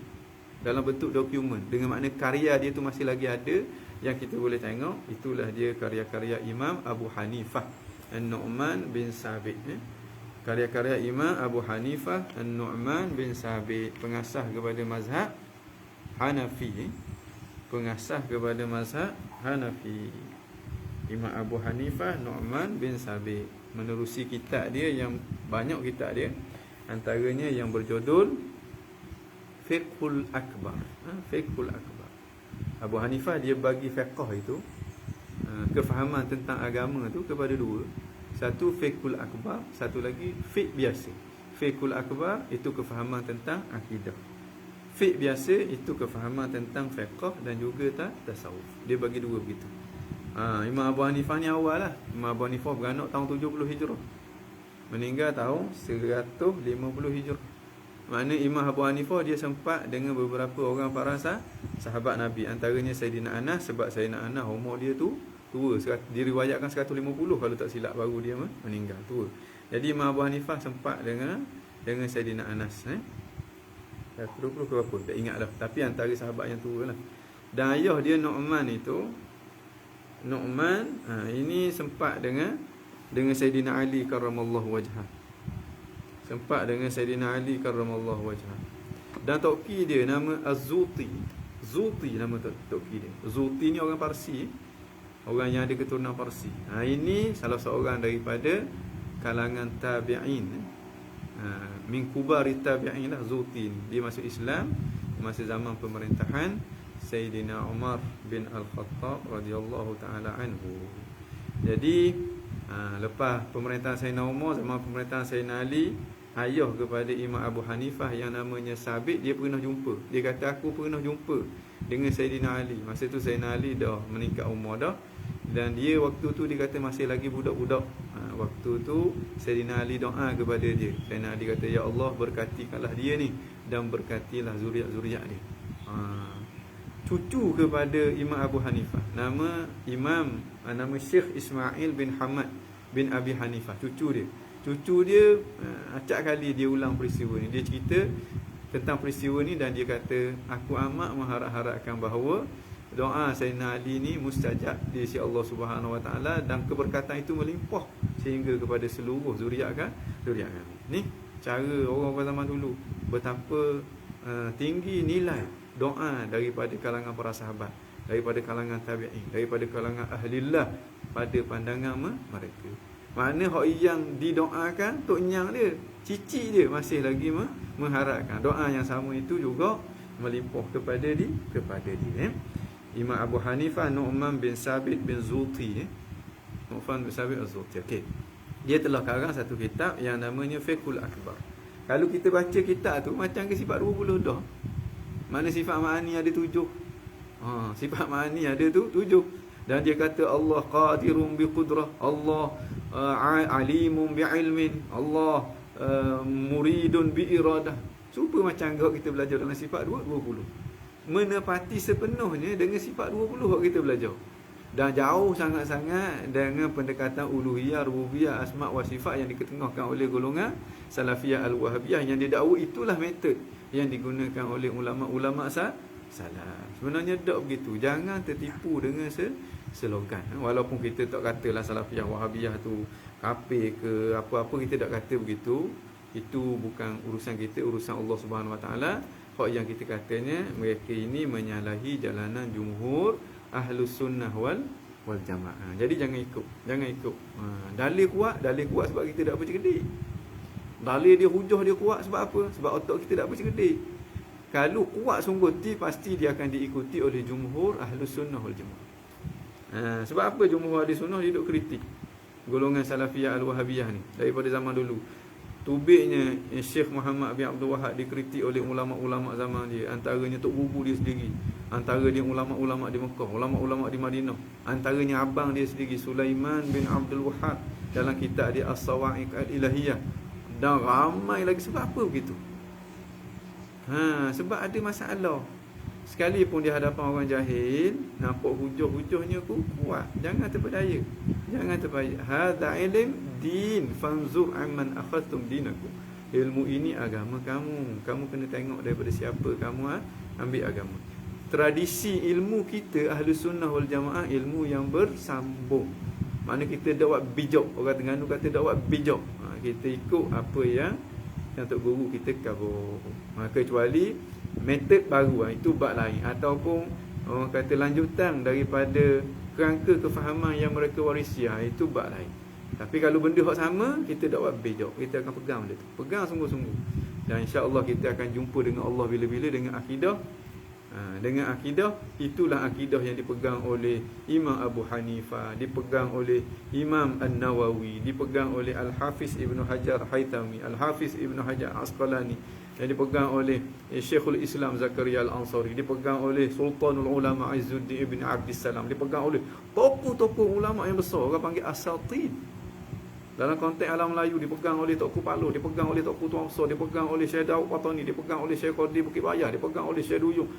dalam bentuk dokumen, dengan makna karya dia tu masih lagi ada yang kita boleh tengok, itulah dia karya-karya Imam Abu Hanifah An-Nu'man bin Sabit. Karya-karya Imam Abu Hanifah An-Nu'man bin Sabit, pengasas kepada mazhab Hanafi. Pengasas kepada mazhab Hanafi, Imam Abu Hanifah Nu'man bin Sabit. Menerusi kitab dia yang banyak kitab dia, antaranya yang berjudul Fiqhul Akbar. Fiqhul Akbar. Abu Hanifah dia bagi fiqh itu, kefahaman tentang agama tu kepada dua. Satu fiqhul akbar, satu lagi fiqh biasa. Fiqhul akbar itu kefahaman tentang akidah. Fiqh biasa itu kefahaman tentang fiqh dan juga tasawuf. Dia bagi dua begitu. Imam Abu Hanifah ni awal lah. Imam Abu Hanifah beranak tahun 70 Hijrah, meninggal tahun 150 Hijrah. Makna Imam Abu Hanifah dia sempat dengan beberapa orang para sahabat Nabi, antaranya Sayyidina Anas, sebab Sayyidina Anas umur dia tu tua, diriwayatkan 150 kalau tak silap, baru dia meninggal tua. Jadi Imam Abu Hanifah sempat dengan Sayyidina Anas 120 ke berapa tak ingat dah, tapi antara sahabat yang tua lah. Dan ayah dia Nu'man itu, Nu'man ini sempat dengan Sayyidina Ali karramallahu wajhah. Sempat dengan Sayyidina Ali karramallahu wajhah. Dan toki dia nama Az-Zuti. Zuti nama toki dia. Zuti ni orang Parsi, orang yang ada keturunan Parsi. Ini salah seorang daripada kalangan tabi'in. Min kubari tabi'in lah Zuti ni. Dia masuk Islam masa zaman pemerintahan Sayyidina Umar bin Al-Khattab radhiyallahu taala anhu. Jadi lepas pemerintahan Sayyidina Umar, zaman pemerintahan Sayyidina Ali, ayah kepada Imam Abu Hanifah yang namanya Sabit, dia pernah jumpa. Dia kata aku pernah jumpa dengan Sayyidina Ali. Masa tu Sayyidina Ali dah meningkat umur dah, dan dia waktu tu dia kata masih lagi budak-budak. Waktu tu Sayyidina Ali doa kepada dia. Sayyidina Ali kata, ya Allah berkatikanlah dia ni dan berkatilah zuriat-zuriat dia. Cucu kepada Imam Abu Hanifah, nama Syekh Ismail bin Hamad bin Abi Hanifah, cucu dia acak kali dia ulang peristiwa ni. Dia cerita tentang peristiwa ni dan dia kata, aku amat mengharap-harapkan bahawa doa Sayyidina Ali ni mustajab di sisi Allah Subhanahu Wa Taala, dan keberkatan itu melimpah sehingga kepada seluruh zuriat kami. Ni cara orang-orang zaman dulu, betapa tinggi nilai doa daripada kalangan para sahabat, daripada kalangan tabi'in, daripada kalangan ahlillah pada pandangan mereka. Mana hak yang didoakan tok nyang dia, cici dia masih lagi mengharapkan doa yang sama itu juga melimpah kepada dia. Imam Abu Hanifah Nu'man bin Sabit bin Zuti, Nu'man bin Sabit Az-Zuti. Okey. Dia telah karang satu kitab yang namanya Fiqhul Akbar. Kalau kita baca kitab tu macam ke sifat 20 dah. Mana sifat ma'ani ada 7. Sifat ma'ani ada tu 7. Dan dia kata Allah qadirun bi qudrah, Allah alimun bi ilmin, Allah muridun bi iradah. Cuba macam kalau kita belajar dalam sifat 20. Menepati sepenuhnya dengan sifat 20 kalau kita belajar. Dan jauh sangat-sangat dengan pendekatan uluhiyah, rububiyah, asma' wa sifat yang diketengahkan oleh golongan Salafiyah Al-Wahabiyah yang didakwa itulah metod yang digunakan oleh ulama-ulama salaf. Sebenarnya tak begitu. Jangan tertipu dengan slogan. Walaupun kita tak katalah Salafiyah Wahabiyah tu kafir ke apa-apa, kita tak kata begitu. Itu bukan urusan kita, urusan Allah Subhanahu Wa Taala. Hak yang kita katanya mereka ini menyalahi jalanan jumhur Ahlus Sunnah wal Jamaah. Jadi jangan ikut. Dalil kuat sebab kita tak bercerdik. Dalil dia, hujah dia kuat sebab apa? Sebab otak kita tak bercerdik. Kalau kuat sungguh pasti dia akan diikuti oleh jumhur Ahlus Sunnah wal Jamaah. Sebab apa jumhur Ahlus Sunnah dia duk kritik golongan Salafiyah Al-Wahabiyah ni daripada zaman dulu. Tubiknya Syekh Muhammad bin Abdul Wahab dikritik oleh ulama-ulama zaman dia. Antaranya Tok Bubu dia sendiri, antara dia ulama-ulama di Mekah, ulama-ulama di Madinah. Antaranya abang dia sendiri Sulaiman bin Abdul Wahab dalam kitab dia As-Sawa'iq Al-Ilahiyah. Dan ramai lagi. Sebab apa begitu? Sebab ada masalah. Sekalipun di hadapan orang jahil, nampak hujah-hujahnya kuat. Jangan terpedaya. Hadza ilm din fanzur amman akhadtum dinakum. Ilmu ini agama kamu. Kamu kena tengok daripada siapa kamu ambil agama. Tradisi ilmu kita Ahlus Sunnah wal Jamaah ilmu yang bersambung. Mana kita dak buat bijak. Orang Terengganu kata dak buat bijak. Kita ikut apa yang Tok Guru kita cover. Kecuali metod baru, itu bab lain, ataupun orang kata lanjutan daripada kerangka kefahaman yang mereka warisi, itu bab lain. Tapi kalau benda hak sama, kita tak buat bijak, kita akan pegang benda tu, pegang sungguh-sungguh. Dan insya-Allah kita akan jumpa dengan Allah bila-bila dengan akidah. Dengan akidah, itulah akidah yang dipegang oleh Imam Abu Hanifah, dipegang oleh Imam An-Nawawi, dipegang oleh Al-Hafiz Ibn Hajar Haytami, Al-Hafiz Ibn Hajar Asqalani, yang dipegang oleh Syekhul Islam Zakaria Al-Ansari, dipegang oleh Sultanul Ulama Izzuddin Ibn Abdissalam, dipegang oleh tokoh-tokoh ulama yang besar, orang panggil asatid. Dalam konteks alam Melayu dipegang oleh Tok Kupalo, dipegang oleh Tok Kutu Amsar, dipegang oleh Syekh Daud Patani, dipegang oleh Syekh Qadir Bukit Bayah, dipegang oleh Syekh Duyung.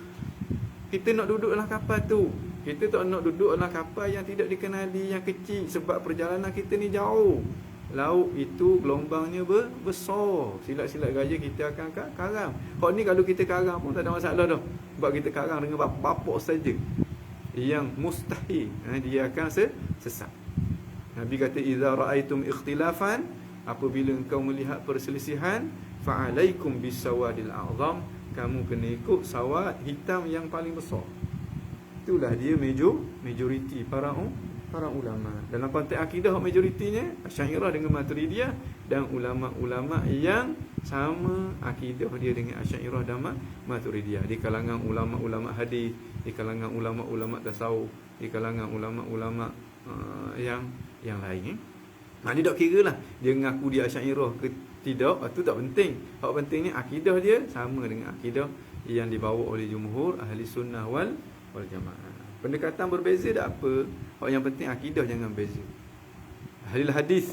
Kita nak duduk dalam kapal tu. Kita tak nak duduk dalam kapal yang tidak dikenali, yang kecil, sebab perjalanan kita ni jauh. Laut itu gelombangnya besar. Silat-silat gajah kita akan karang. Hak ni kalau kita karang pun tak ada masalah dah. Sebab kita karang dengan bapak saja. Yang mustahil, dia akan sesat. Nabi kata idza raaitum ikhtilafan, apabila engkau melihat perselisihan, fa'alaikum bisawadil a'zam, kamu kena ikut sawad hitam yang paling besar. Itulah dia majoriti para ulama. Dalam konteks akidah majoritinya Asy'ariyah dengan Maturidiyah, dan ulama-ulama yang sama akidah dia dengan Asy'ariyah dan Maturidiyah. Di kalangan ulama-ulama hadis, di kalangan ulama-ulama tasawuf, di kalangan ulama-ulama yang lain. Dia tak kira lah dia mengaku dia Asy'ariyah ke tidak, itu tak penting. Hak pentingnya akidah dia sama dengan akidah yang dibawa oleh jumhur Ahli Sunnah wal Jamaah. Pendekatan berbeza tak apa. Hak yang penting akidah jangan beza. Ahli hadis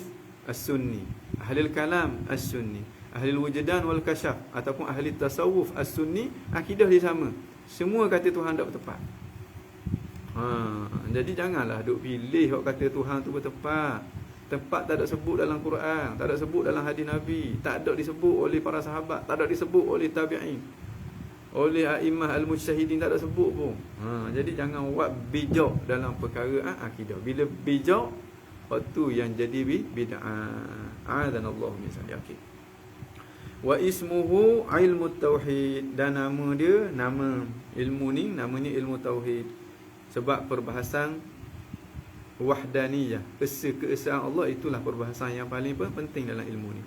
as-sunni, ahli kalam as-sunni, ahli wujdan wal kasyaf ataupun ahli tasawuf as-sunni, akidah dia sama. Semua kata Tuhan tak bertepat. Jadi janganlah duk pilih hak kata Tuhan tu bertepat. Tempat tak ada sebut dalam Quran, tak ada sebut dalam hadis Nabi, tak ada disebut oleh para sahabat, tak ada disebut oleh tabi'in, oleh a'immah al-mujtahidin, tak ada sebut pun. Jadi jangan buat bijak dalam perkara akidah. Bila bijak, waktu yang jadi bid'ah. A'adzanallahu min zalik. Wa ismuhu ilmu tauhid, dan nama dia, nama ilmu ni namanya ilmu tauhid. Sebab perbahasan wahdaniyah, keesaan Allah, itulah perbahasan yang paling penting dalam ilmu ni.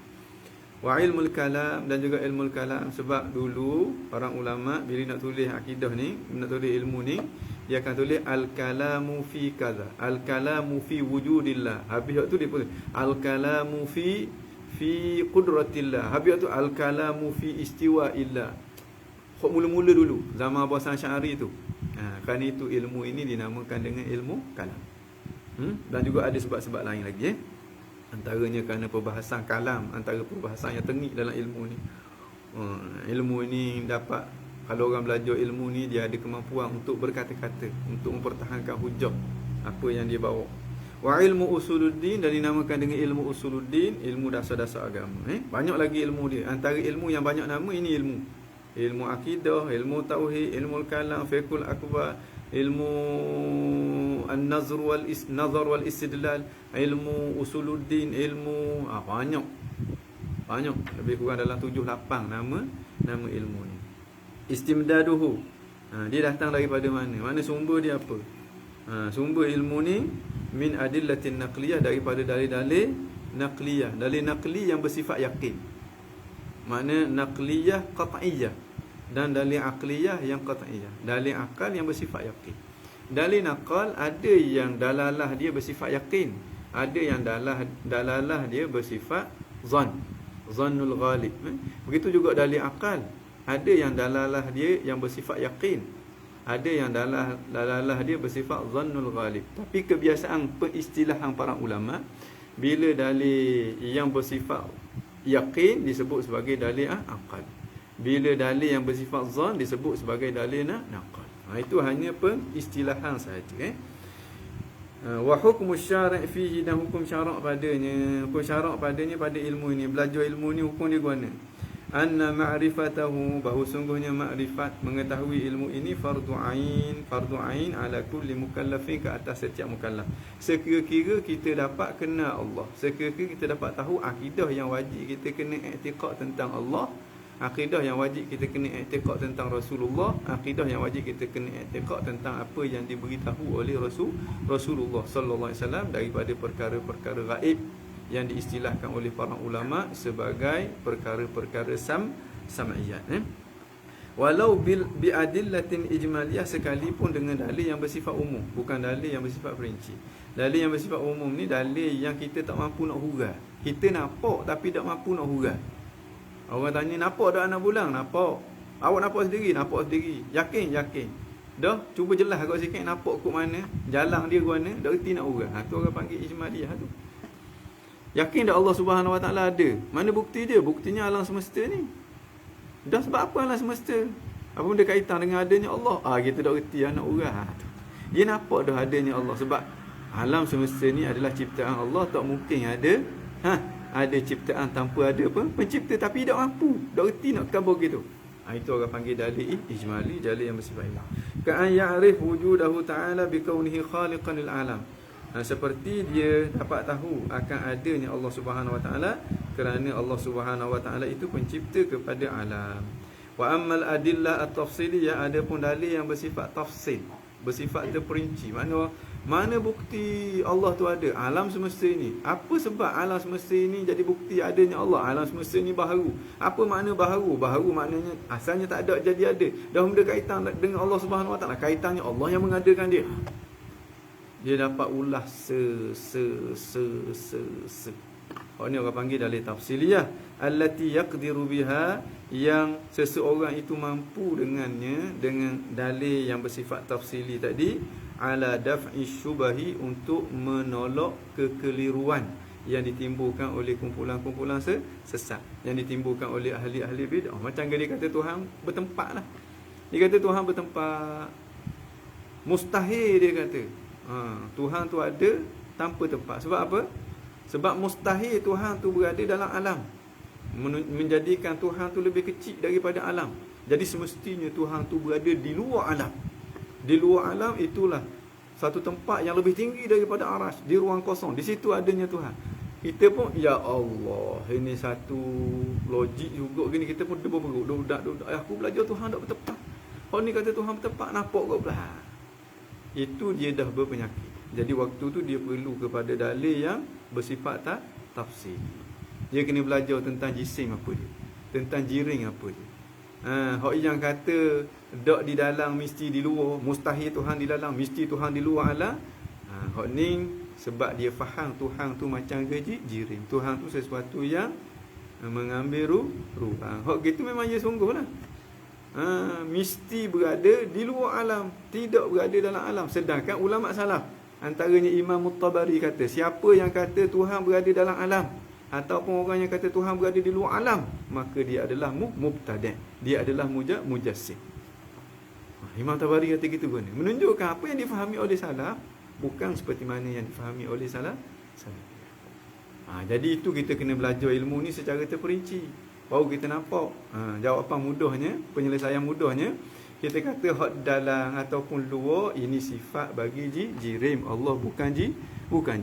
Wa ilmul kalam, dan juga ilmu kalam. Sebab dulu orang ulama bila nak tulis akidah ni, nak tulis ilmu ni, dia akan tulis al-kalamu fi kaza, al-kalamu fi wujudillah. Habis tu dia pun al-kalamu fi qudratillah. Habis tu al-kalamu fi istiwa'illah. Kok mula-mula dulu zaman Abu Hasan Asy'ari tu. Kerana itu ilmu ini dinamakan dengan ilmu kalam. Dan juga ada sebab-sebab lain lagi. Antaranya kerana perbahasan kalam, antara perbahasan yang tengik dalam ilmu ni. Ilmu ini dapat, kalau orang belajar ilmu ni, dia ada kemampuan untuk berkata-kata, untuk mempertahankan hujah apa yang dia bawa. Wa ilmu usuluddin, dan dinamakan dengan ilmu usuluddin, ilmu dasar-dasar agama. Banyak lagi ilmu dia. Antara ilmu yang banyak nama ini ilmu akidah, ilmu tauhid, ilmu kalam, fiqhul akbar, ilmu an-nazar wal istidlal, ilmu usuluddin, ilmu banyak, lebih kurang dalam 7-8 nama ilmu ni. Istimdaduhu, dia datang daripada mana sumber dia apa? Sumber ilmu ni min adillatin naqliyah, daripada dalil-dalil naqliyah, dalil naqli yang bersifat yakin. Makna naqliyah qat'iyah, dan dalil aqliyah yang qat'iyah, dalil akal yang bersifat yakin. Dalil naqal ada yang dalalah dia bersifat yakin, ada yang dalalah dia bersifat zannul ghalib. Begitu juga dalil akal, ada yang dalalah dia yang bersifat yakin, ada yang dalalah dia bersifat zannul ghalib. Tapi kebiasaan peristilahan para ulama, bila dalil yang bersifat yakin disebut sebagai dalil akal, bila dalil yang bersifat zan disebut sebagai dalil naqal. Itu hanya peristilahan sahaja. Wa hukmu syara' fihi, dan hukum syarak padanya. Hukum syarak padanya pada ilmu ini, belajar ilmu ni, hukum dia guna. Anna ma'rifatahu, bahawa sungguhnya makrifat, mengetahui ilmu ini, fardu ain ala kulli mukallafin, ke atas setiap mukallaf. Sekira-kira kita dapat kenal Allah, sekira-kira kita dapat tahu akidah yang wajib kita kena i'tiqad tentang Allah, akidah yang wajib kita kena i'tiqad tentang Rasulullah, akidah yang wajib kita kena i'tiqad tentang apa yang diberitahu oleh Rasulullah sallallahu alaihi wasallam daripada perkara-perkara gaib yang diistilahkan oleh para ulama sebagai perkara-perkara sam'iyat. Walau bi adillatin ijmaliyah, sekalipun dengan dalil yang bersifat umum, bukan dalil yang bersifat perinci. Dalil yang bersifat umum ni dalil yang kita tak mampu nak hurai. Kita nampak tapi tak mampu nak hurai. Orang tanya, nampak tak anak bulang? Nampak. Awak nampak sendiri? Nampak sendiri. Yakin? Dah, cuba jelas kau sikit, nampak kok mana, jalan dia ke mana, dah reti nak urang. Tu orang panggil ijmaliyah tu. Yakin tak Allah Subhanahu Wa Taala ada? Mana bukti dia? Buktinya alam semesta ni. Dah, sebab apa alam semesta? Apa benda kaitan dengan adanya Allah? Kita dah reti nak urang. Dia nampak dah adanya Allah, sebab alam semesta ni adalah ciptaan Allah. Tak mungkin ada ciptaan tanpa ada pencipta, tapi tak mampu, tak reti nak kabur gitu. Itu orang panggil dalil ijmali, dalil yang bersifat ilmu. Ka'an ya'rif wujudahu ta'ala bikaunihi khaliqan lil alam. Seperti dia dapat tahu akan adanya Allah Subhanahu Wa Taala, kerana Allah Subhanahu Wa Taala itu pencipta kepada alam. Wa ammal adillah at-tafsiliyah, adapun dalil yang bersifat tafsil, bersifat terperinci. Mana bukti Allah tu ada? Alam semesta ini. Apa sebab alam semesta ini jadi bukti adanya Allah? Alam semesta ini baharu. Apa makna baharu? Baharu maknanya asalnya tak ada, jadi ada. Dah benda kaitan dengan Allah Subhanahu Wa Taala, kaitannya Allah yang mengadakan dia. Dia dapat ulas Ini orang panggil dalil tafsiliyah, allati yaqdiru biha, yang seseorang itu mampu dengannya, dengan dalil yang bersifat tafsili tadi, ala daf'i syubahi, untuk menolak kekeliruan yang ditimbulkan oleh kumpulan-kumpulan sesat, yang ditimbulkan oleh ahli-ahli bid'ah. Macam dia kata Tuhan bertempat lah. Dia kata Tuhan bertempat. Mustahil dia kata. Tuhan tu ada tanpa tempat. Sebab apa? Sebab mustahil Tuhan tu berada dalam alam, menjadikan Tuhan tu lebih kecil daripada alam. Jadi semestinya Tuhan tu berada di luar alam. Di luar alam itulah satu tempat yang lebih tinggi daripada arasy, di ruang kosong. Di situ adanya Tuhan. Kita pun ya Allah, ini satu logik juga gini, kita pun berperuk dak aku belajar Tuhan tak bertepat. Kalau ni kata Tuhan bertepat, nampak kau belah. Itu dia dah berpenyakit. Jadi waktu tu dia perlu kepada dalil yang bersifat tafsir. Dia kena belajar tentang jisim apa dia, tentang jiring apa dia. Hak yang kata dak di dalam mesti di luar, mustahil Tuhan di dalam, mesti Tuhan di luar alam. Hak ni sebab dia faham Tuhan tu macam jiring. Tuhan tu sesuatu yang mengambil ruang. Hak gitu memang dia sungguhlah. Mesti berada di luar alam, tidak berada dalam alam. Sedangkan ulama salaf, antaranya Imam At-Tabari kata, siapa yang kata Tuhan berada dalam alam ataupun orang yang kata Tuhan berada di luar alam, maka dia adalah mubtadi', dia adalah mujassim. Imam Tabari kata gitu kan, menunjukkan apa yang difahami oleh salaf bukan seperti mana yang difahami oleh salaf. Jadi itu kita kena belajar ilmu ni secara terperinci, baru kita nampak jawapan mudahnya, penyelesaian mudahnya. Kita kata hak dalam ataupun luar, ini sifat bagi jirim. Allah bukan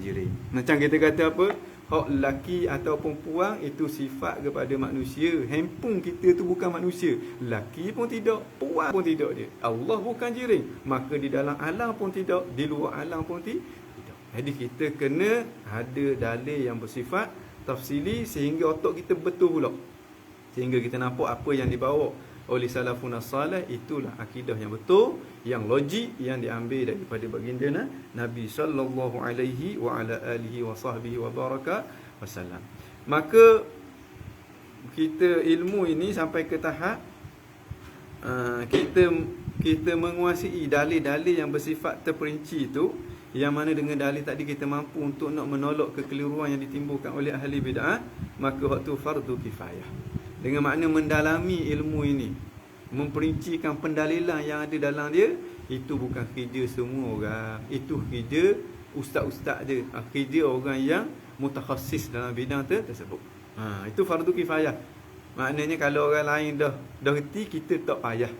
jirim. Macam kita kata apa, hak laki ataupun puang itu sifat kepada manusia. Handphone kita tu bukan manusia, laki pun tidak, puang pun tidak dia. Allah bukan jirim, maka di dalam alam pun tidak, di luar alam pun tidak. Jadi kita kena ada dalil yang bersifat tafsili sehingga otak kita betul pula, sehingga kita nampak apa yang dibawa oleh salafun salih, itulah akidah yang betul, yang logik, yang diambil daripada baginda Nabi sallallahu alaihi wa ala alihi wa sahbihi wa baraka wasallam. Maka kita ilmu ini sampai ke tahap kita menguasai dalil-dalil yang bersifat terperinci itu, yang mana dengan dalil tadi kita mampu untuk nak menolak kekeliruan yang ditimbulkan oleh ahli bid'ah, maka waktu fardu kifayah. Dengan makna mendalami ilmu ini, memperincikan pendalilan yang ada dalam dia, itu bukan kerja semua orang. Itu kerja ustaz-ustaz je, kerja orang yang mutakhassis dalam bidang tersebut. Itu fardu kifayah. Maknanya kalau orang lain dah reti, kita tak payah.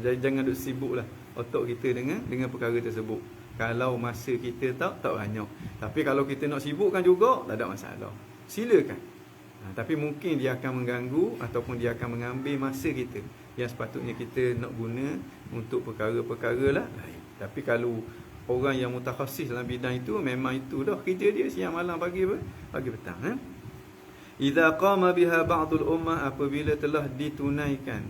Jadi jangan duk sibuklah otak kita dengan perkara tersebut. Kalau masa kita tak banyak. Tapi kalau kita nak sibukkan juga, tak ada masalah. Silakan. Tapi mungkin dia akan mengganggu ataupun dia akan mengambil masa kita yang sepatutnya kita nak guna untuk perkara-perkara lah lain. Tapi kalau orang yang mutakhassis dalam bidang itu, memang itu dah kerja dia, siang malam pagi petang. Idza qama biha ba'dul ummah, apabila telah ditunaikan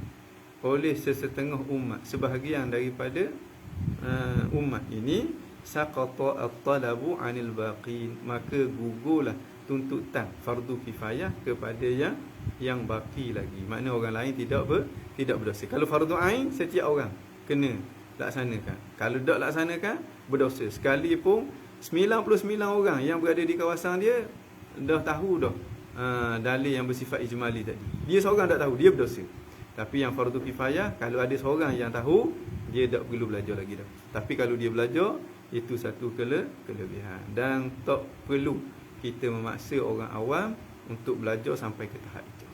oleh sesetengah umat, sebahagian daripada umat ini, saqata at-talabu 'anil baqin, maka gugurlah tuntutan fardu kifayah kepada yang baki lagi. Makna orang lain tidak berdosa. Kalau fardu ain, setiap orang kena laksanakan. Kalau tak laksanakan, berdosa. Sekalipun 99 orang yang berada di kawasan dia dah tahu dah dalil yang bersifat ijmali tadi, dia seorang tak tahu, dia berdosa. Tapi yang fardu kifayah, kalau ada seorang yang tahu, dia tak perlu belajar lagi dah. Tapi kalau dia belajar, itu satu kelebihan. Dan tak perlu kita memaksa orang awam untuk belajar sampai ke tahap itu.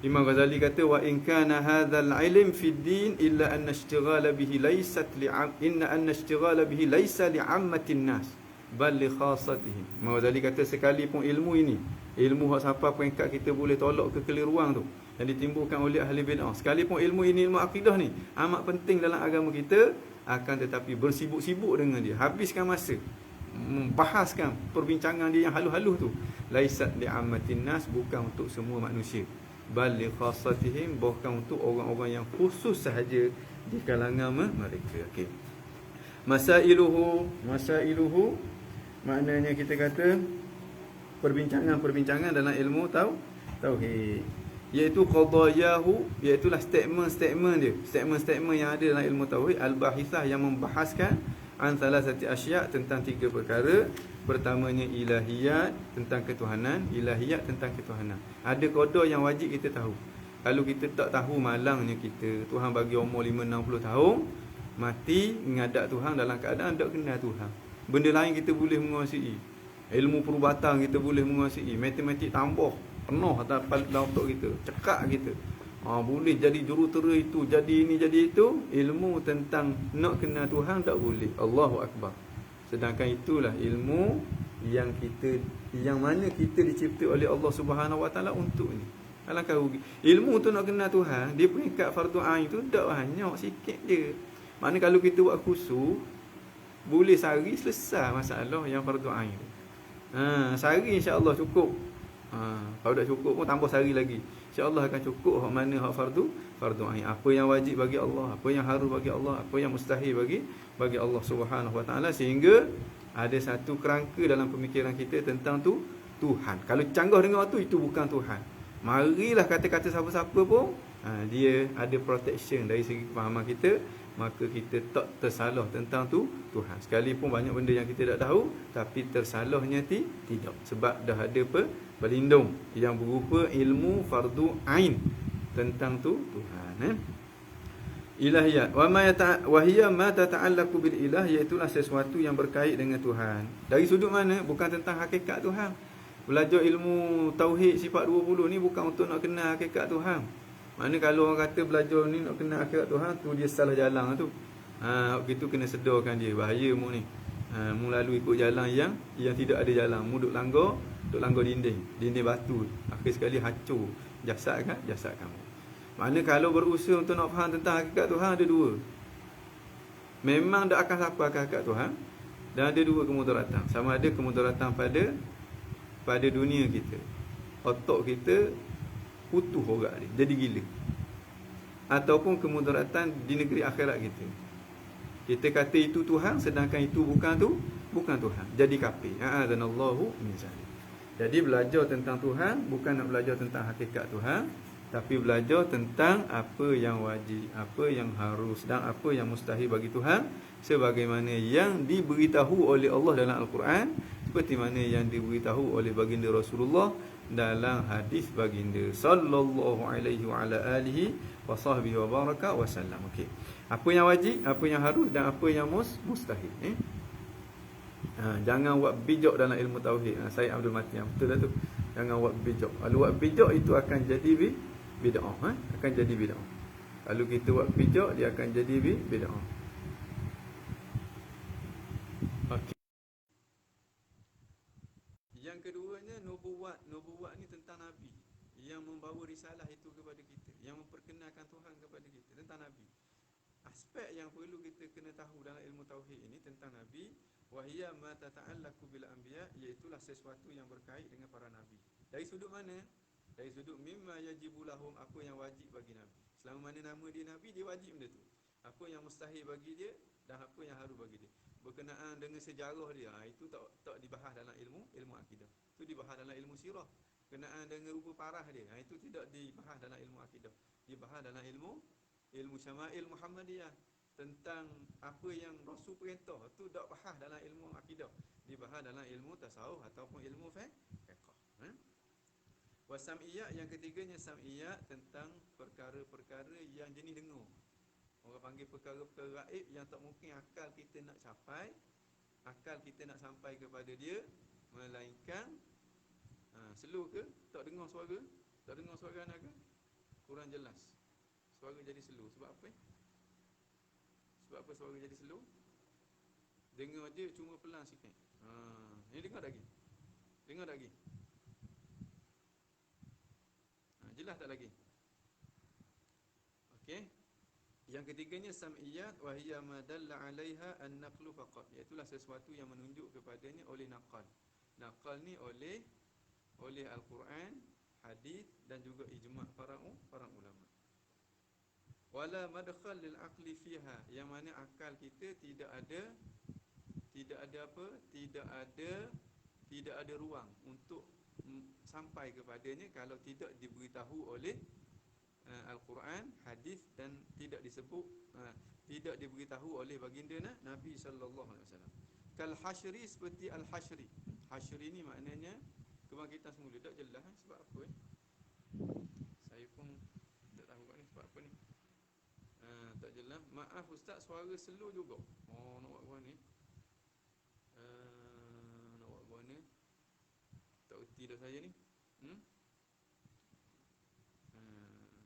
Imam Ghazali kata, wa in kana hadzal ilm fi din illa an ishtighala bihi laysat laysa li'ammatin nas bal li khassatihim. Imam Ghazali kata, sekalipun ilmu ini, ilmu hak siapa peringkat kita boleh tolak kekeliruan tu yang ditimbulkan oleh ahli bid'ah, sekalipun ilmu ini, ilmu akidah ni amat penting dalam agama kita, akan tetapi bersibuk-sibuk dengan dia, habiskan masa membahaskan perbincangan dia yang halus-halus tu, laisat li'ammatin nas, bukan untuk semua manusia, bal li khassatihim, bukan untuk orang-orang yang khusus sahaja di kalangan mereka. Okey. Masailuhu maknanya kita kata perbincangan dalam ilmu tauhid, iaitu qadayahu, iaitulah statement dia, statement yang ada dalam ilmu tauhid, al-bahithah, yang membahaskan an salasati asya', tentang tiga perkara. Pertamanya ilahiyat, tentang ketuhanan. Ilahiyat tentang ketuhanan. Ada qada yang wajib kita tahu. Kalau kita tak tahu, malangnya kita. Tuhan bagi umur 5-60 tahun, mati menghadap Tuhan dalam keadaan tak kenal Tuhan. Benda lain kita boleh menguasai, ilmu perubatan kita boleh menguasai, matematik tambah penuh atas dalam otak kita, cekak kita. Boleh jadi jurutera itu, jadi ini, jadi itu. Ilmu tentang nak kenal Tuhan tak boleh. Allahu Akbar. Sedangkan itulah ilmu yang mana kita dicipta oleh Allah Subhanahu Wa Taala untuk ni. Alangkah rugi. Ilmu tu nak kenal Tuhan, dia peringkat fardu ain tu tak banyak, sikit je. Maknanya kalau kita buat khusyuk, boleh sehari selesai masalah yang fardu ain tu. Sehari insya-Allah cukup. Kalau tak cukup pun tambah sehari lagi. InsyaAllah akan cukup hak mana hak fardu ain. Apa yang wajib bagi Allah, apa yang harus bagi Allah, apa yang mustahil bagi Allah Subhanahu Wa Taala, sehingga ada satu kerangka dalam pemikiran kita tentang Tuhan. Kalau canggah dengar tu, itu bukan Tuhan. Marilah kata-kata siapa-siapa pun, dia ada protection dari segi pemahaman kita, maka kita tak tersalah tentang Tuhan. Sekalipun banyak benda yang kita tak tahu, tapi tersalahnya tidak. Sebab dah ada pelindung yang berupa ilmu fardu ain tentang Tuhan. Ilahiyat wa hiya ma tata'allaqu bil ilah, iaitu sesuatu yang berkait dengan Tuhan. Dari sudut mana? Bukan tentang hakikat Tuhan. Belajar ilmu tauhid sifat 20 ni bukan untuk nak kenal hakikat Tuhan. Mana kalau orang kata belajar ni nak kenal hakikat Tuhan, tu dia salah jalan tu. Begitu kena sedarkan dia, bahaya mu ni. Mu lalu ikut jalan yang tidak ada jalan. Mu duk langgar dinding batu. Akhir sekali hancur jasad kamu. Mana kalau berusaha untuk nak faham tentang hakikat Tuhan, ada dua. Memang tak akan sampai ke hakikat Tuhan, dan ada dua kemudaratan. Sama ada kemudaratan pada dunia kita, otak kita putuh orang dia, jadi gila. Ataupun kemudaratan di negeri akhirat kita. Kita kata itu Tuhan, sedangkan itu bukan Tuhan. Jadi kafir. A'adzanallahu min zalik. Jadi belajar tentang Tuhan bukan nak belajar tentang hakikat Tuhan, tapi belajar tentang apa yang wajib, apa yang harus dan apa yang mustahil bagi Tuhan, sebagaimana yang diberitahu oleh Allah dalam Al-Quran, seperti mana yang diberitahu oleh baginda Rasulullah dalam hadis baginda sallallahu alaihi wa ala alihi wa sahbihi wa baraka wa sallam. Okey. Apa yang wajib, apa yang harus dan apa yang mustahil. Jangan buat bijak dalam ilmu tauhid. Said Abdul Mati, betul tak tu? Jangan buat bijak. Kalau buat bijak itu akan jadi bid'ah, akan jadi bid'ah. Kalau kita buat bijak, dia akan jadi bid'ah. Okey. Yang keduanya, nubuwat ni tentang nabi yang membawa risalah itu kepada kita, yang memperkenalkan Tuhan kepada kita, tentang nabi. Aspek yang perlu kita kena tahu dalam ilmu tauhid ini tentang nabi, wahiyya ma tata'allaqu bil anbiya, iaitulah sesuatu yang berkait dengan para nabi. Dari sudut mana? Dari sudut mimma yajibu lahum, apa yang wajib bagi nabi. Selama mana nama dia nabi, dia wajib benda tu. Apa yang mustahil bagi dia dan apa yang harus bagi dia. Berkenaan dengan sejarah dia, itu tak dibahas dalam ilmu akidah. Itu dibahas dalam ilmu sirah. Berkenaan dengan rupa parah dia, itu tidak dibahas dalam ilmu akidah. Dibahas dalam ilmu syama'il Muhammadiyah, tentang apa yang Rasul perintah, tu tak bahas dalam ilmu akidah. Dibahas dalam ilmu tasawuf ataupun ilmu fiqh. Wasam'iyat, yang ketiganya sam'iyat, tentang perkara-perkara yang jenis dengar. Orang panggil perkara-perkara gaib yang tak mungkin akal kita nak capai, akal kita nak sampai kepada dia, melainkan slow ke? Tak dengar suara? Tak dengar suara anak ke? Kurang jelas. Suara jadi slow. Sebab apa? Sebab apa suara jadi slow? Dengar je cuma pelan sikit. Ini dengar lagi. Dengar lagi. Jelas tak lagi? Okey. Yang ketiganya sam'iyat, wa hiya ma dalla 'alaiha an-naqlu faqat. Iaitulah sesuatu yang menunjuk kepadanya oleh naqal. Naqal ni oleh Al-Quran, hadis dan juga ijma' para ulama. Wala madkhal lil aqli fiha, yang mana akal kita tidak ada apa? Tidak ada ruang untuk sampai kepadanya kalau tidak diberitahu oleh Al-Quran, hadis dan tidak tidak diberitahu oleh baginda Nabi sallallahu alaihi wasallam. Kal hasyri, seperti al-hasyri. Hasyri ni maknanya kebangkitan semula. Tak jelas sebab apa saya pun tak tahu ni sebab apa ni. Tak jelas. Maaf ustaz, suara slow juga. Nak buat apa ni? Nak buat apa ni? Tak reti dah saya ni.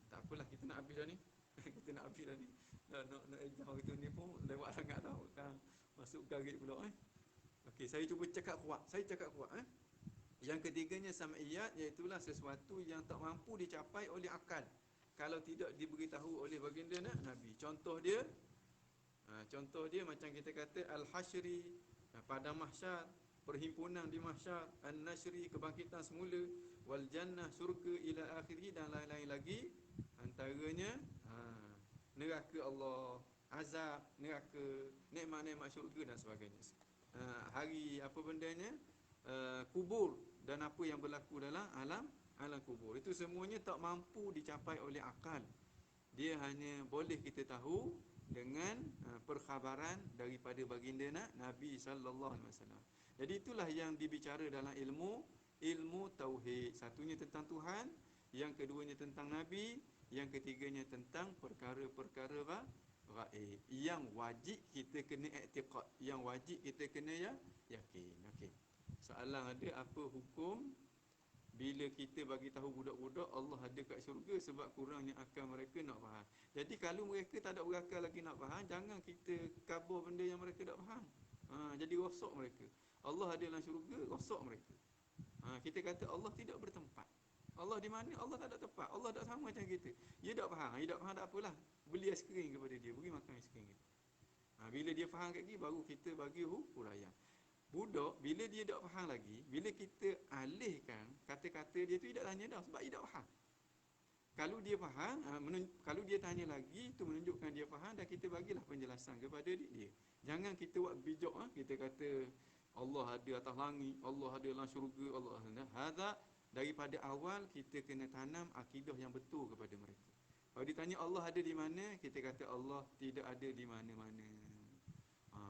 Tak apalah, kita nak habis dah ni. Kita nak habis dah ni. Nak ejah gitu ni pun lewat sangat dah. Kan masuk garis pula. Okey. Okey, saya cuba cakap kuat. Saya cakap kuat. Yang ketiganya sam'iyat, iaitulah sesuatu yang tak mampu dicapai oleh akal kalau tidak diberitahu oleh baginda Nabi. Contoh dia macam kita kata al-hasyri, pada mahsyar, perhimpunan di mahsyar, an-nasyri, kebangkitan semula, wal jannah, syurga, ila akhirih, dan lain-lain lagi. Antaranya neraka Allah, azab neraka, nikmat-nikmat syurga dan sebagainya. Hari apa bendanya, kubur, dan apa yang berlaku dalam alam kubur. Itu semuanya tak mampu dicapai oleh akal. Dia hanya boleh kita tahu dengan perkhabaran daripada baginda Nabi sallallahu alaihi wasallam. Jadi itulah yang dibicara dalam ilmu tauhid. Satunya tentang Tuhan, yang keduanya tentang Nabi, yang ketiganya tentang perkara-perkara gaib yang wajib kita kena i'tiqad, yang wajib kita kena yakin. Okey. Soalan ada, apa hukum bila kita bagi tahu budak-budak Allah ada kat syurga sebab kurangnya akal mereka nak faham. Jadi kalau mereka tak ada berakal lagi nak faham, jangan kita kabur benda yang mereka tak faham. Jadi rosak mereka. Allah ada dalam syurga, rosak mereka. Kita kata Allah tidak bertempat. Allah di mana? Allah tak ada tempat. Allah tak sama macam kita. Dia tak faham. Dia tak faham tak apalah. Beli aiskrim kepada dia, beri makan aiskrim kita. Bila dia faham kat dia, baru kita bagi huraian. Budak, bila dia tak faham lagi, bila kita alihkan kata-kata dia tu, dia tak tanya dah sebab dia tak faham. Kalau dia faham, kalau dia tanya lagi, itu menunjukkan dia faham, dan kita bagilah penjelasan kepada dia. Jangan kita buat bijak, kita kata Allah ada atas langit, Allah ada dalam syurga, Allah ada. Hadza, daripada awal kita kena tanam akidah yang betul kepada mereka. Kalau ditanya Allah ada di mana, kita kata Allah tidak ada di mana-mana.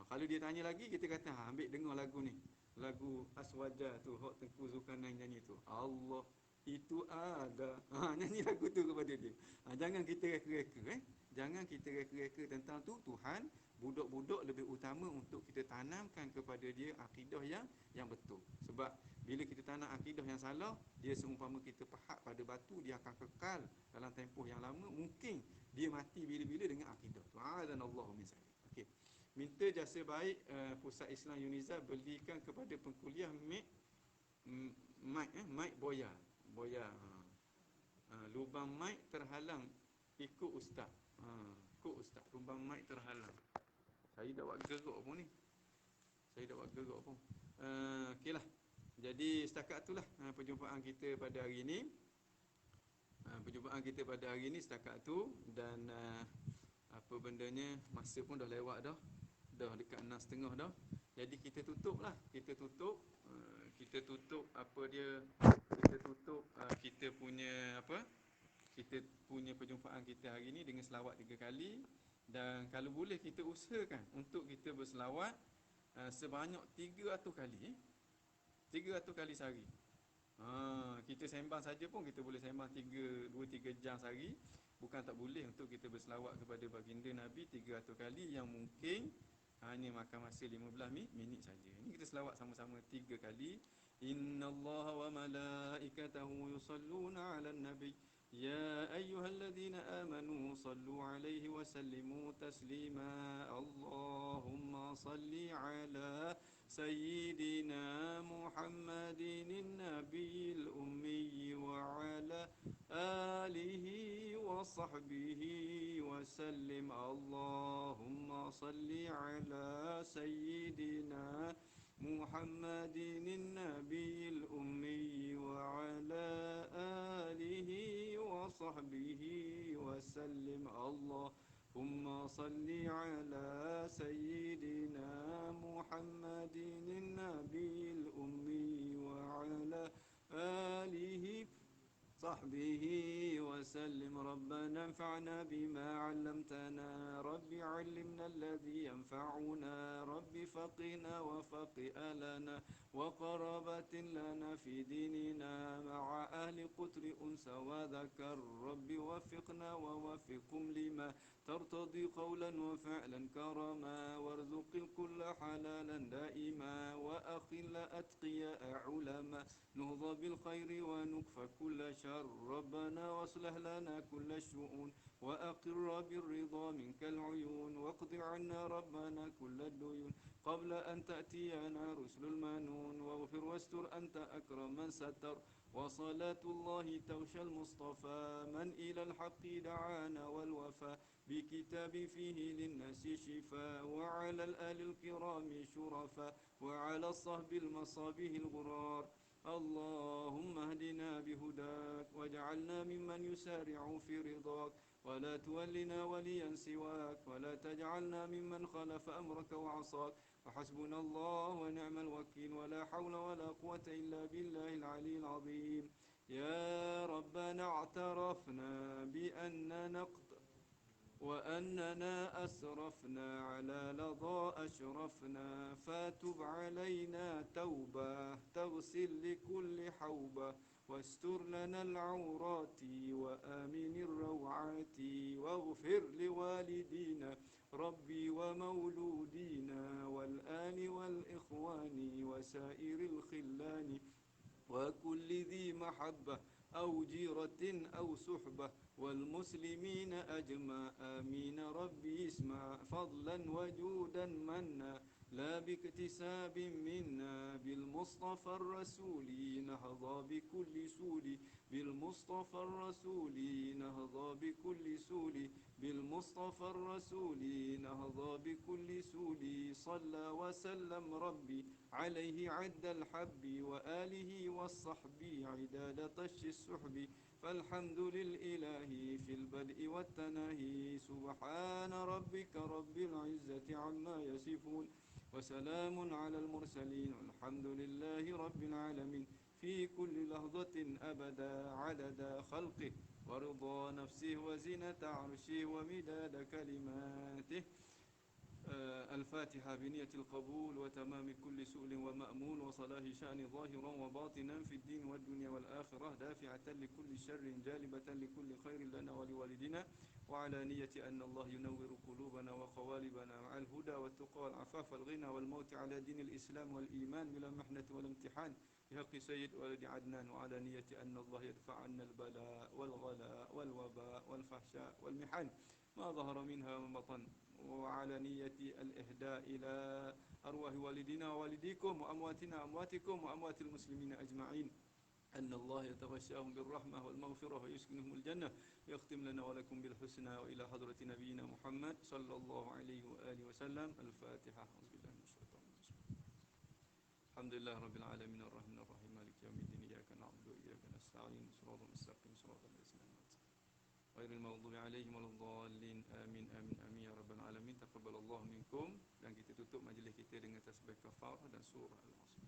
Kalau dia tanya lagi, kita kata ambil dengar lagu ni, lagu Aswaja tu, Hak Tengku Zulkarnain nyanyi tu, Allah itu ada. Nyanyi lagu tu kepada dia. Jangan kita reka-reka. Jangan kita reka-reka tentang tu Tuhan. Budak-budak lebih utama untuk kita tanamkan kepada dia akidah yang betul. Sebab bila kita tanam akidah yang salah, dia seumpama kita pahat pada batu, dia akan kekal dalam tempoh yang lama. Mungkin dia mati bila-bila dengan akidah tu. A'adzanallahu min zalik. Okey. Minta jasa baik Pusat Islam Uniza belikan kepada pengkuliah mic boya. Lubang mic terhalang, ikut ustaz. Ikut ustaz, lubang mic terhalang. Saya dah buat gerak pun ni. Okeylah. Jadi setakat itulah perjumpaan kita pada hari ini. Setakat tu. Dan apa bendanya, masa pun dah lewat dah. Dah dekat 6.30 dah. Jadi kita tutup kita punya perjumpaan kita hari ni dengan selawat 3 kali. Dan kalau boleh kita usahakan untuk kita berselawat sebanyak 300 kali. 300 kali sehari. Kita sembang saja pun kita boleh sembang 2-3 jam sehari. Bukan tak boleh untuk kita berselawat kepada baginda Nabi 300 kali, yang mungkin hanya makan masa 15 minit saja. Ini kita selawat sama-sama 3 kali. Innallaha wa malaikatahu yusalluna 'alan nabi. يا أيها الذين آمنوا صلوا عليه وسلموا تسليما اللهم صل على سيدنا محمد النبي الأمي وعلى آله وصحبه وسلم اللهم صل على سيدنا محمد النبي الأمي وعلى آله وصحبه وسلم اللهم صل على سيدنا محمد النبي الأمي وعلى آله صحبه وسلم ربنا انفعنا بما علمتنا رب علمنا الذي ينفعنا رب فقنا وفقه لنا وقرابة لنا في ديننا مع أهل قتر أنثى وذكر رب وفقنا ووفقهم لما ترتضي قولا وفعلا كرما وارزق الكل حلالا دائما وأخلا أتقياء علماء نهضى بالخير ونكفى كل شر ربنا واصلح لنا كل الشؤون وأقر بالرضا منك العيون واقض عنا ربنا كل الديون قبل أن تأتينا رسل المنون واغفر واستر أنت أكرم من ستر وصلاة الله توشى المصطفى من إلى الحق دعانا والوفا بكتاب فيه للناس شفاء وعلى الآل الكرام شرفا وعلى الصحب المصابيح الغرار اللهم اهدنا بهداك واجعلنا ممن يسارع في رضاك ولا تولنا وليا سواك ولا تجعلنا ممن خالف أمرك وعصاك وحسبنا الله ونعم الوكيل ولا حول ولا قوة إلا بالله العلي العظيم يا ربنا اعترفنا بأننا وأننا أسرفنا على لظى أشرفنا فاتب علينا توبة تغسل لكل حوبة واستر لنا العورات وآمن الروعات واغفر لوالدينا ربي ومولودينا والآل والإخوان وسائر الخلان وكل ذي محبة أو جيرة أو صحبة والمسلمين أجمع آمين ربي اسمع فضلا وجودا منا لا باكتساب منا بالمصطفى الرسول نهضى بكل سول بالمصطفى الرسول نهضى بكل سول بالمصطفى الرسول نهضى بكل سول صلى وسلم ربي عليه عد الحب وآله والصحب عداد طش السحب فالحمد للإله في البدء والتناهي سبحان ربك رب العزة عما يصفون وسلام على المرسلين والحمد لله رب العالمين في كل لحظة أبدا عدد خلقه ورضا نفسه وزنة عرشه ومداد كلماته الفاتحة بنية القبول وتمام كل سؤل ومأمول وصلاح شأن ظاهرا وباطنا في الدين والدنيا والآخرة دافعة لكل شر جالبة لكل خير لنا ولوالدنا وعلى نية أن الله ينور قلوبنا وقوالبنا مع الهدى والتقى والعفاف والغنى والموت على دين الإسلام والإيمان بلا محنة ولا امتحان بحق سيد ولد عدنان وعلى نية أن الله يدفع عنا البلاء والغلاء والوباء والفحشاء والمحن ما ظهر منها وما بطن وعلى نية الإهداء إلى أرواح والدينا ووالديكم وأمواتنا أمواتكم وأموات المسلمين أجمعين أن الله يتغشاهم بالرحمة والمغفرة ويسكنهم الجنة ويختم لنا ولكم بالحسنى وإلى حضرة نبينا محمد صلى الله عليه وآله وسلم الفاتحة أعوذ بالله من الشيطان الرجيم الحمد لله رب العالمين الرحمن الرحيم مالك يوم الدين إياك نعبد وإياك نستعين صراط المستقيم صراط الذين أنعمت غير المغضوب عليهم ولا الضالين آمين آمين آمين ya rabbal alamin taqabbalallahu minkum dan kita tutup majlis kita dengan tasbih kafarah dan surah al-asr